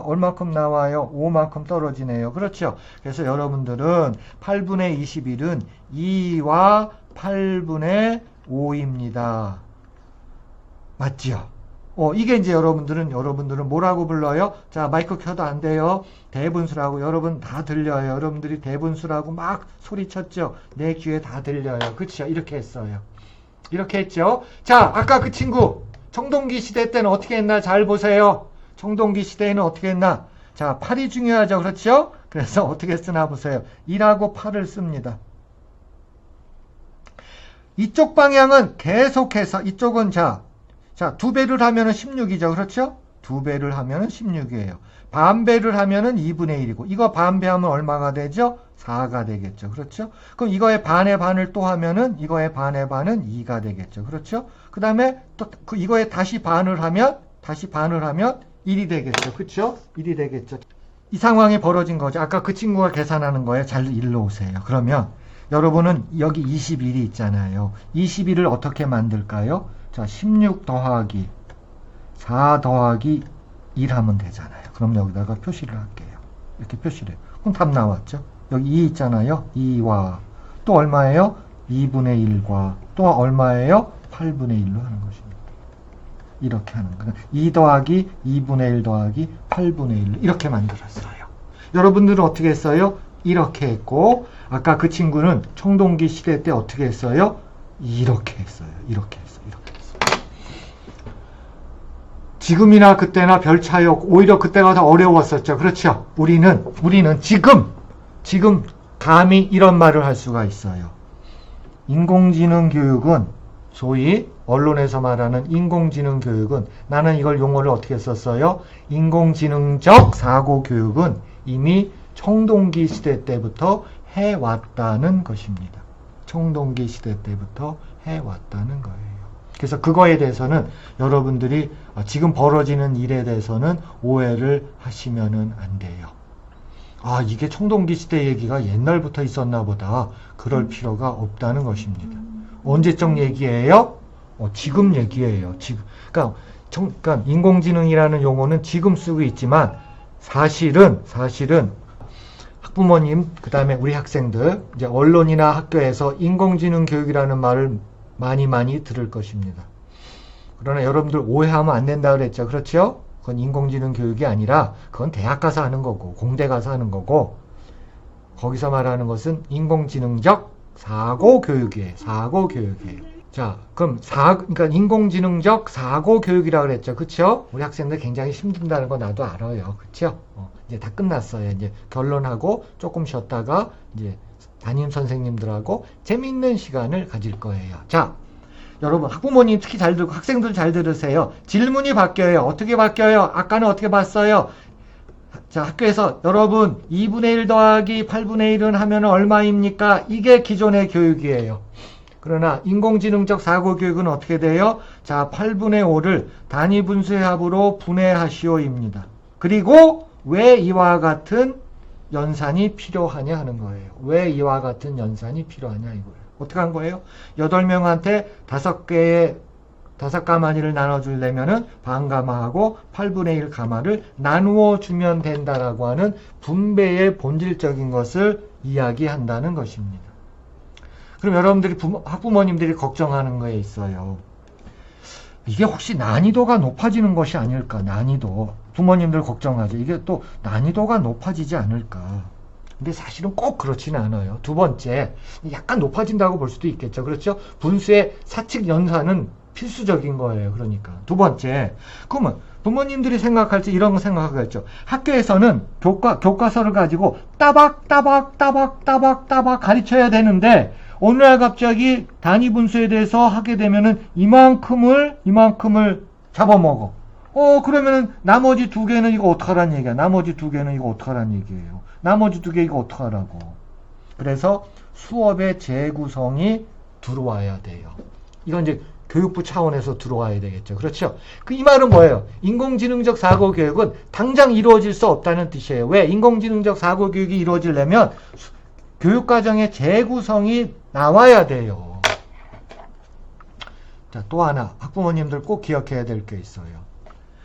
[SPEAKER 1] 얼마큼 나와요? 5만큼 떨어지네요. 그렇죠? 그래서 여러분들은 8분의 21은 2와 8분의 5입니다. 맞죠? 이게 이제 여러분들은 뭐라고 불러요? 자, 마이크 켜도 안 돼요. 대분수라고 여러분 다 들려요. 여러분들이 대분수라고 막 소리쳤죠? 내 귀에 다 들려요. 그렇죠? 이렇게 했어요. 이렇게 했죠? 자, 아까 그 친구 청동기 시대 때는 어떻게 했나 잘 보세요. 청동기 시대에는 어떻게 했나? 자, 8이 중요하죠. 그렇죠? 그래서 어떻게 쓰나 보세요. 2하고 8을 씁니다. 이쪽 방향은 계속해서 이쪽은 자, 2배를 하면은 16이죠. 그렇죠? 2배를 하면은 16이에요. 반배를 하면은 2분의 1이고, 이거 반배하면 얼마가 되죠? 4가 되겠죠. 그렇죠? 그럼 이거의 반의 반을 또 하면은, 이거의 반의 반은 2가 되겠죠. 그렇죠? 그 다음에 또, 이거에 다시 반을 하면 1이 되겠죠. 그렇죠? 1이 되겠죠. 이 상황이 벌어진 거죠. 아까 그 친구가 계산하는 거예요. 잘 일로 오세요. 그러면, 여러분은 여기 21이 있잖아요. 21을 어떻게 만들까요? 자, 16 더하기 4 더하기 1 하면 되잖아요. 그럼 여기다가 표시를 할게요. 이렇게 표시를 해요. 그럼 답 나왔죠? 여기 2 있잖아요. 2와 또 얼마예요? 2분의 1과 또 얼마예요? 8분의 1로 하는 것입니다. 이렇게 하는 거는 2 더하기 2분의 1 더하기 8분의 1로 이렇게 만들었어요. 여러분들은 어떻게 했어요? 이렇게 했고, 아까 그 친구는 청동기 시대 때 어떻게 했어요? 이렇게 했어요. 이렇게 했어요. 지금이나 그때나 별 차이 없고 오히려 그때가 더 어려웠었죠. 그렇죠? 우리는 지금 감히 이런 말을 할 수가 있어요. 인공지능 교육은 소위 언론에서 말하는 인공지능 교육은 나는 이걸 용어를 어떻게 썼어요? 인공지능적 사고 교육은 이미 청동기 시대 때부터 해왔다는 것입니다. 청동기 시대 때부터 해왔다는 거예요. 그래서 그거에 대해서는 여러분들이 지금 벌어지는 일에 대해서는 오해를 하시면은 안 돼요. 이게 청동기 시대 얘기가 옛날부터 있었나 보다. 그럴 필요가 없다는 것입니다. 언제적 얘기예요? 지금 얘기예요. 지금. 그러니까 인공지능이라는 용어는 지금 쓰고 있지만 사실은 학부모님, 그 다음에 우리 학생들, 이제 언론이나 학교에서 인공지능 교육이라는 말을 많이 들을 것입니다. 그러나 여러분들 오해하면 안 된다 그랬죠. 그렇죠? 그건 인공지능 교육이 아니라 그건 대학 가서 하는 거고 공대 가서 하는 거고, 거기서 말하는 것은 인공지능적 사고 교육이에요. 사고 교육이에요. 자, 그럼 그러니까 인공지능적 사고 교육이라고 그랬죠. 그렇죠? 우리 학생들 굉장히 힘든다는 거 나도 알아요. 그렇죠? 이제 다 끝났어요. 이제 결론하고 조금 쉬었다가 이제 담임 선생님들하고 재미있는 시간을 가질 거예요. 자, 여러분 학부모님 특히 잘 듣고 학생들 잘 들으세요. 질문이 바뀌어요. 어떻게 바뀌어요? 아까는 어떻게 봤어요? 자, 학교에서 여러분 2분의 1 더하기 8분의 1은 하면 얼마입니까? 이게 기존의 교육이에요. 그러나 인공지능적 사고교육은 어떻게 돼요? 자, 8분의 5를 단위 분수의 합으로 분해하시오입니다. 그리고 왜 이와 같은 연산이 필요하냐 하는 거예요. 왜 이와 같은 연산이 필요하냐 이거예요. 어떻게 한 거예요? 8명한테 5가마니를 나눠주려면은 반가마하고 8분의 1 가마를 나누어 주면 된다라고 하는 분배의 본질적인 것을 이야기한다는 것입니다. 그럼 여러분들이 학부모님들이 걱정하는 거에 있어요. 이게 혹시 난이도가 높아지는 것이 아닐까? 난이도. 부모님들 걱정하죠. 이게 또 난이도가 높아지지 않을까? 근데 사실은 꼭 그렇지는 않아요. 두 번째, 약간 높아진다고 볼 수도 있겠죠. 그렇죠? 분수의 사칙 연산은 필수적인 거예요. 그러니까. 두 번째, 그러면 부모님들이 생각할 때 이런 거 생각하겠죠. 학교에서는 교과서를 가지고 따박 가르쳐야 되는데, 어느 날 갑자기 단위 분수에 대해서 하게 되면은 이만큼을 잡아먹어. 그러면은 나머지 두 개는 이거 어떡하란 얘기야. 나머지 두 개는 이거 어떡하란 얘기예요. 나머지 두 개 이거 어떡하라고. 그래서 수업의 재구성이 들어와야 돼요. 이건 이제 교육부 차원에서 들어와야 되겠죠. 그렇죠? 이 말은 뭐예요? 인공지능적 사고교육은 당장 이루어질 수 없다는 뜻이에요. 왜? 인공지능적 사고교육이 이루어지려면 교육과정의 재구성이 나와야 돼요. 자, 또 하나 학부모님들 꼭 기억해야 될 게 있어요.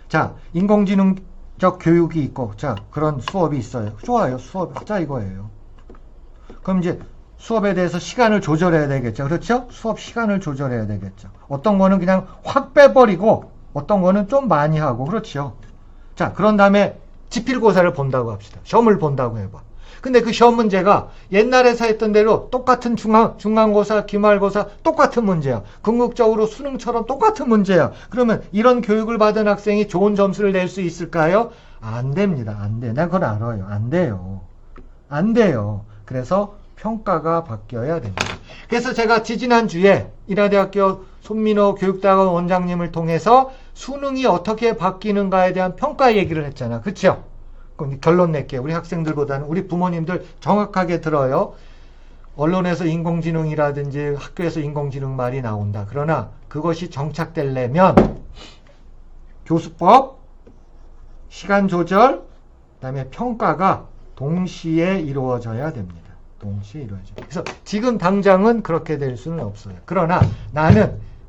[SPEAKER 1] 자, 인공지능적 교육이 있고, 자, 그런 수업이 있어요. 좋아요. 수업 하자 이거예요. 그럼 이제 수업에 대해서 시간을 조절해야 되겠죠. 그렇죠? 수업 시간을 조절해야 되겠죠. 어떤 거는 그냥 확 빼버리고 어떤 거는 좀 많이 하고. 그렇죠? 자, 그런 다음에 지필고사를 본다고 합시다. 시험을 본다고 해봐. 근데 그 시험 문제가 옛날에서 했던 대로 똑같은 중간고사, 기말고사 똑같은 문제야. 궁극적으로 수능처럼 똑같은 문제야. 그러면 이런 교육을 받은 학생이 좋은 점수를 낼 수 있을까요? 안 됩니다. 안 돼. 내가 그걸 알아요. 안 돼요. 안 돼요. 그래서 평가가 바뀌어야 됩니다. 그래서 제가 지지난주에 인하대학교 손민호 교육대학원 원장님을 통해서 수능이 어떻게 바뀌는가에 대한 평가 얘기를 했잖아. 그쵸? 그럼 결론 낼게요. 우리 학생들보다는 우리 부모님들 정확하게 들어요. 언론에서 인공지능이라든지 학교에서 인공지능 말이 나온다. 그러나 그것이 정착되려면 교수법, 시간 조절, 그다음에 평가가 동시에 이루어져야 됩니다. 동시에 이루어져요. 그래서 지금 당장은 그렇게 될 수는 없어요. 그러나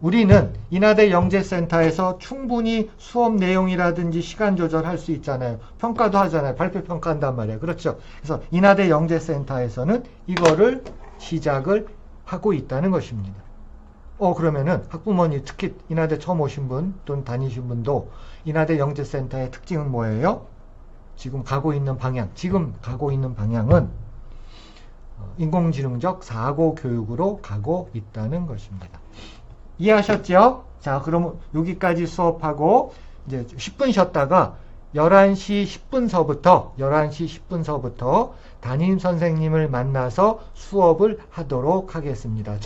[SPEAKER 1] 우리는 인하대 영재센터에서 충분히 수업 내용이라든지 시간 조절할 수 있잖아요. 평가도 하잖아요. 발표 평가한단 말이에요. 그렇죠? 그래서 인하대 영재센터에서는 이거를 시작을 하고 있다는 것입니다. 그러면은 학부모님, 특히 인하대 처음 오신 분 또는 다니신 분도 인하대 영재센터의 특징은 뭐예요? 지금 가고 있는 방향은 인공지능적 사고 교육으로 가고 있다는 것입니다. 이해하셨죠? 자, 그러면 여기까지 수업하고 이제 10분 쉬었다가 11시 10분서부터 담임 선생님을 만나서 수업을 하도록 하겠습니다.